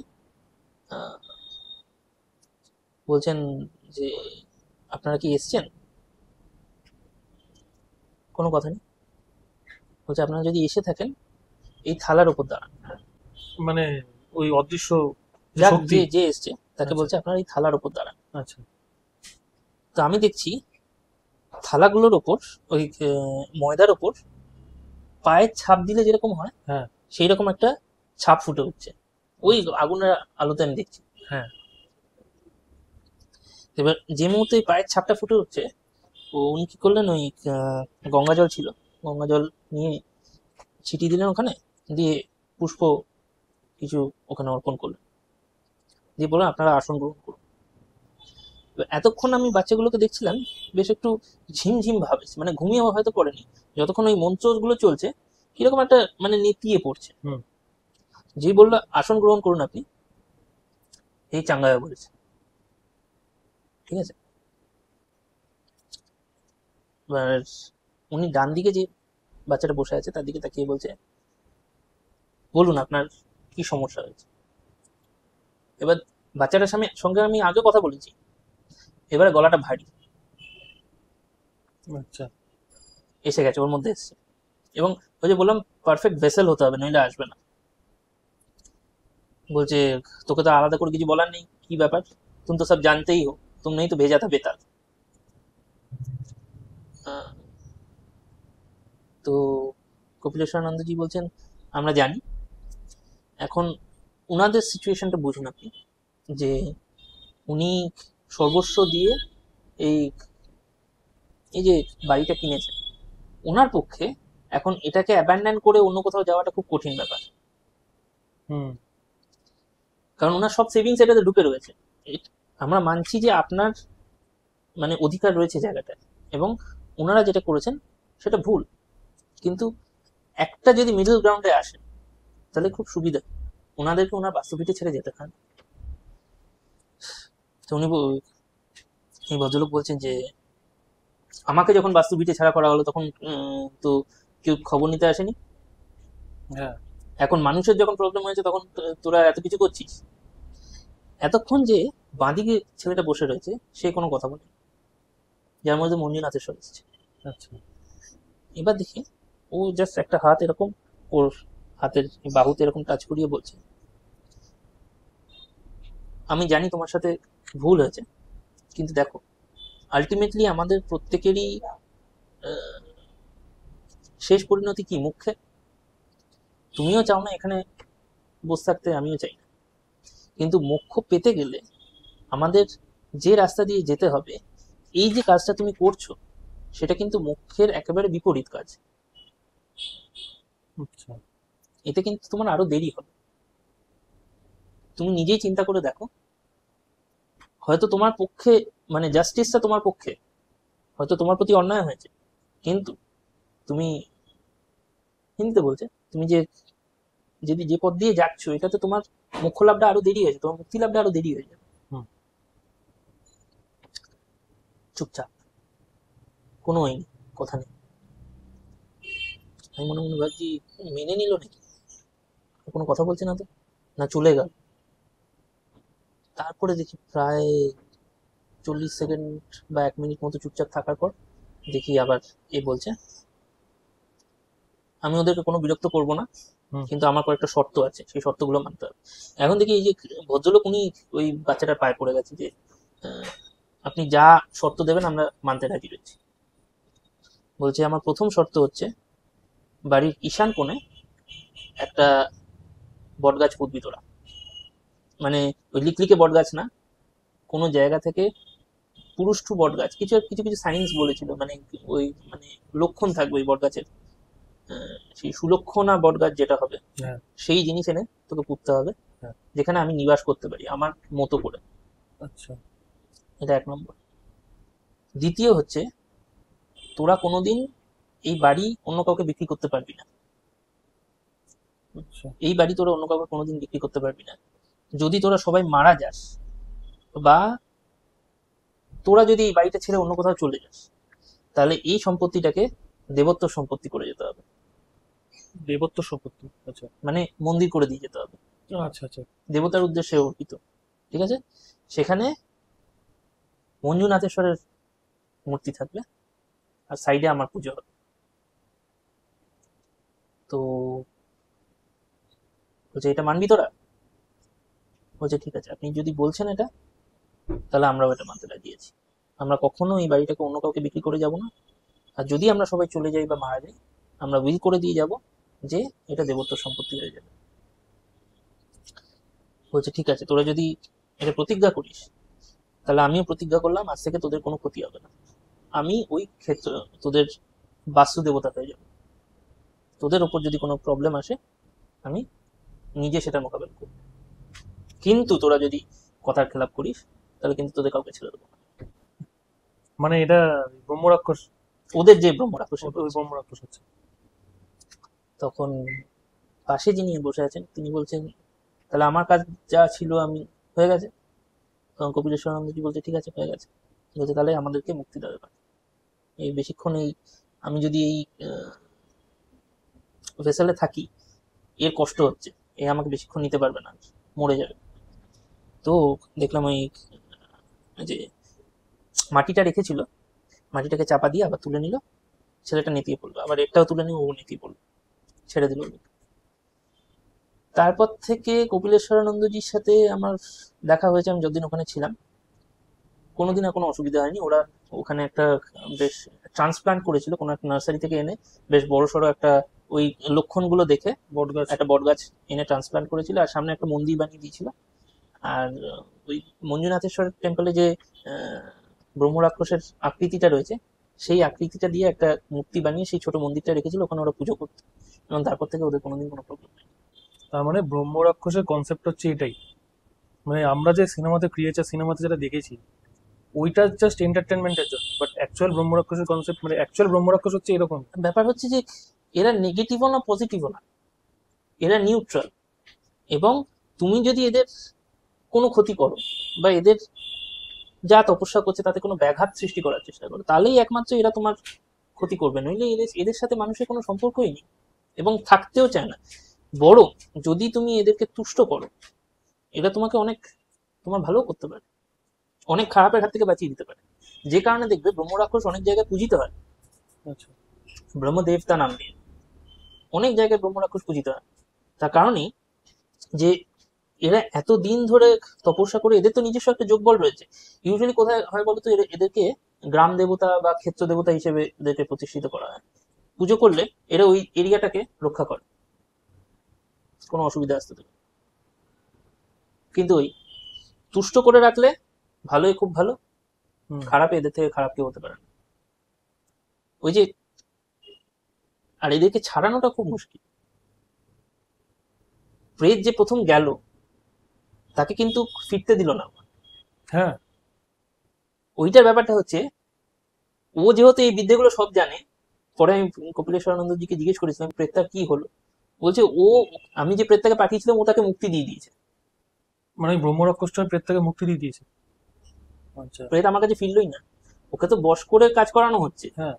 আহ, বলছেন যে আপনারা কি এসছেন? কোনো কথা নেই। বলছে আপনারা যদি এসে থাকেন এই থালার উপর দাঁড়ান। মানে ওই অদৃশ্য যে যাক, শক্তি। যে যে এসছে তাকে আচ্ছা বলছে আপনারা এই থালার উপর দাঁড়ান। আচ্ছা তো আমি দেখছি থালাগুলোর ওপর ওই ময়দার ওপর পায়ের ছাপ দিলে যেরকম হয় হ্যাঁ সেই রকম একটা ছাপ ফুটে উঠছে, ওই আগুনের আলোতে আমি দেখছি। হ্যাঁ এবার যে মুহূর্তে ওই পায়ের ছাপটা ফুটে উঠছে, উনি কি করলেন, ওই গঙ্গা জল ছিল, গঙ্গা জল নিয়ে ছিটিয়ে দিলেন ওখানে, দিয়ে পুষ্প কিছু ওখানে অর্পণ করলেন, দিয়ে বললেন আপনারা আসন গ্রহণ করুন। এবার এতক্ষণ আমি বাচ্চাগুলোকে দেখছিলাম বেশ একটু ঝিমঝিম ভাবে, মানে ঘুমিয়ে হয়তো পড়েনি, যতক্ষণ ওই মন্ত্রগুলো চলছে কিরকম একটা মানে নেতিয়ে পড়ছে। হুম যে বললো আসন গ্রহণ করুন আপনি, এই চাঙ্গা হয়ে পড়েছে, ঠিক আছে। এবার উনি ডান দিকে যে বাচ্চাটা বসে আছে তার দিকে তাকিয়ে বলছে বলুন আপনার কি সমস্যা হয়েছে। এবার বাচ্চাটার সঙ্গে আমি আগে কথা বলেছি, এবারে গলাটা ভারী আচ্ছা এসে গেছে, ওর মধ্যে এসছে। এবং ওই যে বললাম পারফেক্ট ভেসেল হতে হবে, নইলে আসবে না। বলছে তোকে তো আলাদা করে কিছু বলার নেই, কি ব্যাপার, তুমি তো সব জানতেই হো, তুমি নেই তো ভেজা থা বেতাল। আহ, তো কপিলেশ্বরানন্দজি বলছেন আমরা জানি, এখন উনাদের সিচুয়েশনটা বুঝুন আপনি, যে উনি সর্বস্ব দিয়ে এই এই যে বাড়িটা কিনেছেন, ওনার পক্ষে এখন এটাকে অ্যাবান্ডন করে অন্য কোথাও যাওয়াটা খুব কঠিন ব্যাপার। হুম কারণ ওনার সব সেভিংস এটাতে ঢুকে রয়েছে। আমরা মানছি যে আপনার মানে অধিকার রয়েছে জায়গাটায়, এবং ওনারা যেটা করেছেন সেটা ভুল, কিন্তু একটা যদি মিডল গ্রাউন্ডে আসে তাহলে খুব সুবিধা, ওনাদেরকে ওনার বাস্তুপিঠে ছেড়ে যেতে হয় না। তো উনি এই ভদ্রলোক বলছেন যে আমাকে যখন বাস্তুপিঠে ছাড়া করা হলো তখন তো কেউ খবর নিতে আসেনি, হ্যাঁ এখন মানুষের যখন প্রবলেম হয়েছে তখন তোরা এত কিছু করছিস। এতক্ষণ যে বাঁদিকে ছেলেটা বসে রয়েছে সে কোনো কথা বলে, যার মধ্যে মঞ্জুনাথেশ্বর এসেছে। আচ্ছা এবার দেখি ও জাস্ট একটা হাত এরকম ওর হাতের বাহুতে এরকম টাচ করিয়ে বলছে আমি জানি তোমার সাথে ভুল হয়েছে, কিন্তু দেখো আলটিমেটলি আমাদের প্রত্যেকেরই শেষ পরিণতি কি মুখ্যে, তুমিও চাও না এখানে বসে থাকতে, আমিও চাই না, কিন্তু মোক্ষ পেতে গেলে আমাদের যে রাস্তা দিয়ে যেতে হবে, এই যে কাজটা তুমি করছো সেটা কিন্তু মোক্ষের একেবারে বিপরীত কাজ। আচ্ছা। এতে কিন্তু তোমার আরো দেরি হবে। তুমি নিজেই চিন্তা করে দেখো, হয়তো তোমার পক্ষে মানে জাস্টিসটা তোমার পক্ষে, হয়তো তোমার প্রতি অন্যায় হয়েছে, কিন্তু তুমি হিন্দিতে বলছে, তুমি যে যদি যে পথ দিয়ে যাচ্ছ এটাতে তোমার মোক্ষ লাভটা আরো দেরি হয়েছে, তোমার মুক্তি লাভটা আরো দেরি হয়ে যাবে। হুম। চুপচাপ, কোনো ওই নেই, কথা নেই। আমি মনে মনে ভাবছি মেনে নিল নাকি, কোনো কথা বলছে না তো, না চলে গেল। তারপরে দেখি প্রায় 40 সেকেন্ড বা 1 মিনিট মতো চুপচাপ থাকার পর দেখি আবার এ বলছে, আমি ওদেরকে কোনো বিরক্ত করব না, হুম। কিন্তু আমার কয়েকটা শর্ত আছে, সেই শর্তগুলো মানতে হবে। এখন দেখি এই যে ভদ্রলোক উনি ওই বাচ্চাটার পায়ে পড়ে গেছে যে আপনি যা শর্ত দেবেন আমরা মানতে রাজি রয়েছি। বলছে আমার প্রথম শর্ত হচ্ছে বাড়ির ঈশান কোণে একটা বটগাছ পুঁতবি তোরা, মানে ওই লিকলিকে বটগাছ না, কোনো জায়গা থেকে পুরুষ্ঠু বটগাছ, কিছু কিছু কিছু সায়েন্স বলেছিল, মানে ওই মানে লক্ষণ থাকবে ওই বটগাছের, সেই সুলক্ষণা বটগাছ যেটা হবে হ্যাঁ। সেই জিনিস এনে তোকে পুঁততে হবে, হ্যাঁ। যেখানে আমি নিবাস করতে পারি আমার মতো করে। আচ্ছা। এটা 1 নম্বর। দ্বিতীয় হচ্ছে তোরা কোনোদিন এই বাড়ি অন্য কাউকে বিক্রি করতে পারবি না, আচ্ছা। এই বাড়ি তোরা অন্য কাউকে কোনোদিন বিক্রি করতে পারবি না। যদি তোরা সবাই মারা যাস বা তোরা যদি এই বাড়িটা ছেড়ে অন্য কোথাও চলে যাস, তাহলে এই সম্পত্তিটাকে দেবত্ব সম্পত্তি করে যেতে হবে, দেবত্ব সম্পত্তি। আচ্ছা। মানে মন্দির করে দিয়ে যেতে হবে, আচ্ছা। আচ্ছা। দেবতার উদ্দেশ্যে অর্পিত। ঠিক আছে, সেখানে মঞ্জুনাথেশ্বরের মূর্তি থাকবে আর সাইডে আমার পুজো হবে। তো বলছে এটা মানবি তোরা? বলছে ঠিক আছে, আপনি যদি বলছেন এটা, তাহলে আমরাও এটা মানতে রাজি আছি। আমরা কখনো এই বাড়িটাকে অন্য কাউকে বিক্রি করে যাব না, আর যদি আমরা সবাই চলে যাই বা মারা যাই, আমরা উইল করে দিয়ে যাব যে এটা দেবত্ব সম্পত্তি হয়ে যাবে। বলছে ঠিক আছে, তোরা যদি এটা প্রতিজ্ঞা করিস, তাহলে আমিও প্রতিজ্ঞা করলাম আজ থেকে তোদের কোনো ক্ষতি হবে না, আমি ওই ক্ষেত্র তোদের বাস্তু দেবতা হয়ে যাব, তোদের ওপর যদি কোনো প্রবলেম আসে আমি নিজে সেটা মোকাবেলা করব, কিন্তু তোরা যদি কথার খেলাপ করিস তাহলে কিন্তু তোদের কাউকে ছেড়ে দেবো না। মানে এটা ব্রহ্ম রাক্ষস? ওদের যে ব্রহ্ম রাক্ষস ওই ব্রহ্ম রাক্ষস হচ্ছে। তখন পাশে যিনি বসে আছেন তিনি বলছেন তাহলে আমার কাজ যা ছিল আমি হয়ে গেছে। তখন কপিলেশ্বরানন্দজি বলছে ঠিক আছে হয়ে গেছে। বলছে তাহলে আমাদেরকে মুক্তি দেওয়া ব্যাপার, এই বেশিক্ষণ এই আমি যদি এই ভেসেলে থাকি এর কষ্ট হচ্ছে, এ আমাকে বেশিক্ষণ নিতে পারবে না, মরে যাবে। তো দেখলাম ওই যে মাটিটা রেখেছিল, মাটিটাকে চাপা দিয়ে আবার তুলে নিল, ছেলেটা নেতিয়ে পড়লো, আবার এটাও তুলে নিয়ে ও নেতিয়ে পড়লো, ছেড়ে দিল। তারপর থেকে কপিলেশ্বরানন্দজির সাথে আমার দেখা হয়েছে, আমি যতদিন ওখানে ছিলাম কোনোদিন আর কোনো অসুবিধা হয়নি। ওরা ওখানে একটা বেশ ট্রান্সপ্লান্ট করেছিল কোনো একটা নার্সারি থেকে এনে, বেশ বড় সড়ো একটা ওই লক্ষণগুলো দেখে বটগাছ। একটা বট গাছ এনে ট্রান্সপ্লান্ট করেছিল, আর সামনে একটা মন্দির বানিয়ে দিয়েছিল। আর ওই মঞ্জুনাথেশ্বর টেম্পলে যে ব্রহ্ম রাক্ষসের আকৃতিটা রয়েছে, সেই আকৃতিটা দিয়ে একটা মূর্তি বানিয়ে সেই ছোট মন্দিরটা রেখেছিল, ওখানে ওরা পুজো করতো, এবং তারপর থেকে ওদের কোনোদিন কোনো প্রবলেম নেই। তার মানে ব্রহ্ম রাক্ষসের কনসেপ্ট হচ্ছে এটাই, মানে আমরা যে সিনেমাতে ক্রিয়েচার সিনেমাতে যেটা দেখেছি ওইটা জাস্ট এন্টারটেনমেন্টের জন্য, বাট অ্যাকচুয়াল ব্রহ্ম রাক্ষসের কনসেপ্ট মানে অ্যাকচুয়াল ব্রহ্ম রাক্ষস হচ্ছে এরকম। ব্যাপার হচ্ছে যে এরা নেগেটিভও না পজিটিভও না, এরা নিউট্রাল, এবং তুমি যদি এদের কোনো ক্ষতি করো বা এদের যা তপস্যা করছে তাতে কোনো ব্যাঘাত সৃষ্টি করার চেষ্টা করো, তাহলেই একমাত্র এরা তোমার ক্ষতি করবে, নইলে এদের এদের সাথে মানুষের কোনো সম্পর্কই নেই এবং থাকতেও চায় না। বরং যদি তুমি এদেরকে তুষ্ট করো, এরা তোমাকে অনেক তোমার ভালো করতে পারে, অনেক খারাপের হাত থেকে বাঁচিয়ে দিতে পারে। যে কারণে দেখবে ব্রহ্ম রাক্ষস অনেক জায়গায় পূজিত হয়, আচ্ছা। ব্রহ্মদেবতা নাম দিয়ে অনেক জায়গায় ব্রহ্ম রাক্ষস পূজিত হয়। তার কারণই যে এরা এত দিন ধরে তপস্যা করে, এদের তো নিজস্ব একটা যোগবল রয়েছে। ইউজুয়ালি কোথায় হয় বলতো, এদেরকে গ্রাম দেবতা বা ক্ষেত্র দেবতা হিসেবে এদেরকে প্রতিষ্ঠিত করা হয়। পুজো করলে এরা ওই এরিয়াটাকে রক্ষা করে, কোনো অসুবিধা আসতে দেবে। কিন্তু ওই তুষ্ট করে রাখলে ভালোই খুব ভালো, হুম। খারাপে এদের থেকে খারাপ কেউ হতে পারে না। ওই যে, আর এদেরকে ছাড়ানোটা খুব মুশকিল। প্রেত যে প্রথম গেল তাকে কিন্তু ফিরতে দিল না। হ্যাঁ, ওইটার ব্যাপারটা হচ্ছে, ও যেহেতু এই বিদ্যেগুলো সব জানে, পরে আমি কপিলেশ্বরানন্দজিকে জিজ্ঞেস করেছিলাম প্রেতটার কি হলো, বলছে ও, আমি যে প্রেতটাকে পাঠিয়েছিলাম ও তাকে মুক্তি দিয়ে দিয়েছে। মানে ওই ব্রহ্ম রাক্ষসটার প্রেতটাকে মুক্তি দিয়ে দিয়েছে। আচ্ছা। প্রেত আমার কাছে ফিরলই না, ওকে তো বশ করে কাজ করানো হচ্ছে। হ্যাঁ।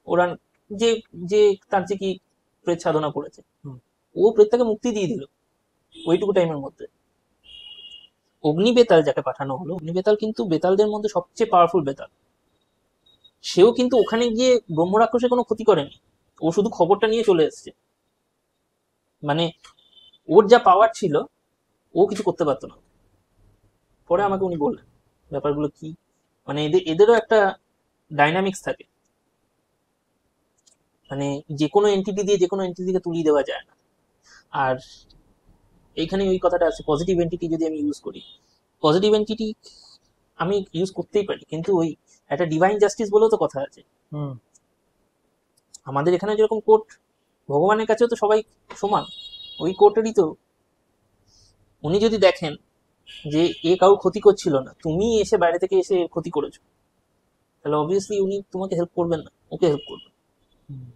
ওরা যে যে তান্ত্রিকই প্রেত সাধনা করেছে, হুম। ও প্রেতটাকে মুক্তি দিয়ে দিল ওইটুকু টাইমের মধ্যে। অগ্নিবেতাল যাকে পাঠানো হলো, অগ্নিবেতাল কিন্তু বেতালদের মধ্যে সবচেয়ে পাওয়ারফুল বেতাল। সেও কিন্তু ওখানে গিয়ে ব্রহ্ম রাক্ষসের কোনো ক্ষতি করেনি, ও শুধু খবরটা নিয়ে চলে এসেছে। মানে ওর যা পাওয়ার ছিল ও কিছু করতে পারতো না। পরে আমাকে উনি বললেন ব্যাপারগুলো কি, মানে এদেরও একটা ডাইনামিক্স থাকে, মানে যে কোনো এন্টিটি দিয়ে যে কোনো এন্টিটিকে তুলিয়ে দেওয়া যায় না। আর এইখানে ওই কথাটা আছে, পজিটিভ এন্টিটি যদি আমি ইউজ করি, পজিটিভ এন্টিটি আমি ইউজ করতেই পারি, কিন্তু ওই একটা ডিভাইন জাস্টিস বলেও তো কথা আছে। হুম। আমাদের এখানে যেরকম কোর্ট, ভগবানের কাছেও তো সবাই সমান, ওই কোর্টেরই তো উনি যদি দেখেন যে এ কারোর ক্ষতি করছিল না, তুমি এসে বাইরে থেকে এসে ক্ষতি করেছো, তাহলে অবভিয়াসলি উনি তোমাকে হেল্প করবেন না, ওকে হেল্প করবেন। হুম।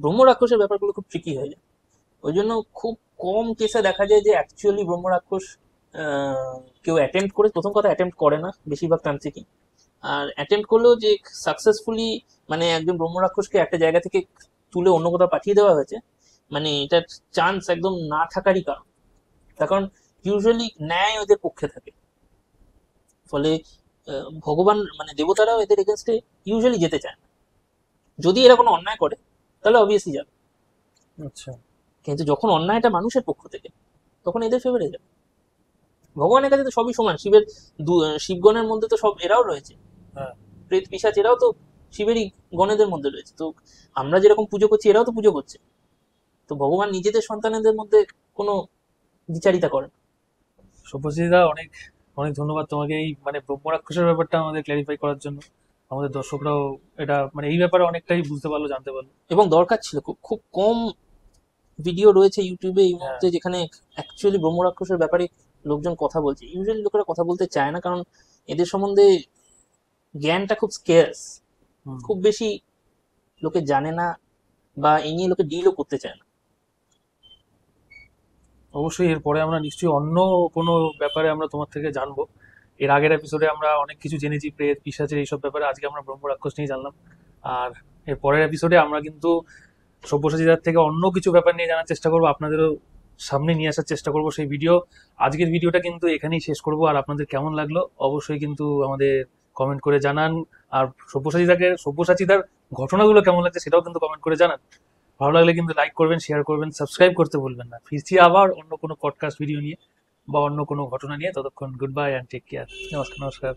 ব্রহ্ম রাক্ষসের ব্যাপারগুলো খুব ট্রিকি হয়ে যায়। ওই জন্য খুব কম কেসে দেখা যায় যে অ্যাকচুয়ালি ব্রহ্ম রাক্ষস কেউ অ্যাটেম্প্ট করে, প্রথম কথা অ্যাটেম্প্ট করে না বেশিরভাগ তান্ত্রিকই। আর অ্যাটেম্প্ট করলেও যে সাকসেসফুলি মানে একজন ব্রহ্ম রাক্ষসকে একটা জায়গা থেকে তুলে অন্য কোথাও পাঠিয়ে দেওয়া হয়েছে, মানে এটার চান্স একদম না থাকারই কারণ। তার কারণ ইউজুয়ালি ন্যায় ওদের পক্ষে থাকে, ফলে ভগবান মানে দেবতারাও এদের এগেনস্টে ইউজুয়ালি যেতে চায় না। যদি এরা কোনো অন্যায় করে তাহলে অবভিয়াসলি যাবে, আচ্ছা। কিন্তু যখন অন্যায়টা মানুষের পক্ষ থেকে, তখন এদের ফেভারে যাবে। ভগবানের কাছে তো সবই সমান, শিবের শিবগণের মধ্যে তো সব এরাও রয়েছে, হ্যাঁ। প্রেত পিশাচ এরাও তো শিবেরই গণেদের মধ্যে রয়েছে। তো আমরা যেরকম পুজো করছি এরাও তো পুজো করছে। তো ভগবান নিজেদের সন্তানদের মধ্যে কোনো বিচারিতা করেন। শুভজিৎদা, অনেক অনেক ধন্যবাদ তোমাকে এই মানে ব্রহ্ম রাক্ষসের ব্যাপারটা আমাদের ক্ল্যারিফাই করার জন্য। আমাদের দর্শকরাও এটা মানে এই ব্যাপারে অনেকটাই বুঝতে পারলো, জানতে পারলো। এবং দরকার ছিল, খুব খুব কম ভিডিও রয়েছে ইউটিউবে এই হ্যাঁ। মুহূর্তে যেখানে অ্যাকচুয়ালি ব্রহ্ম রাক্ষসের ব্যাপারে লোকজন কথা বলছে। ইউজুয়ালি লোকেরা কথা বলতে চায় না, কারণ এদের সম্বন্ধে জ্ঞানটা খুব স্কেয়ার্স, হুম। খুব বেশি লোকে জানে না, বা এই নিয়ে লোকে ডিলও করতে চায় না। অবশ্যই এরপরে আমরা নিশ্চয়ই অন্য কোনো ব্যাপারে আমরা তোমার থেকে জানবো। এর আগের এপিসোডে আমরা অনেক কিছু জেনেছি প্রেত পিশাচের এইসব ব্যাপারে, আজকে আমরা ব্রহ্ম রাক্ষস নিয়ে জানলাম। আর এর পরের এপিসোডে আমরা কিন্তু সব্যসাচীদার থেকে অন্য কিছু ব্যাপার নিয়ে জানার চেষ্টা করবো, আপনাদেরও সামনে নিয়ে আসার চেষ্টা করবো সেই ভিডিও। আজকের ভিডিওটা কিন্তু এখানেই শেষ করবো। আর আপনাদের কেমন লাগলো অবশ্যই কিন্তু আমাদের কমেন্ট করে জানান। আর সব্যসাচীদার ঘটনাগুলো কেমন লাগছে সেটাও কিন্তু কমেন্ট করে জানান। ভালো লাগলে কিন্তু লাইক করবেন, শেয়ার করবেন, সাবস্ক্রাইব করতে ভুলবেন না। ফিরছি আবার অন্য কোনো পডকাস্ট ভিডিও নিয়ে বা অন্য কোনো ঘটনা নিয়ে। ততক্ষণ good bye and take care. নমস্কার। নমস্কার।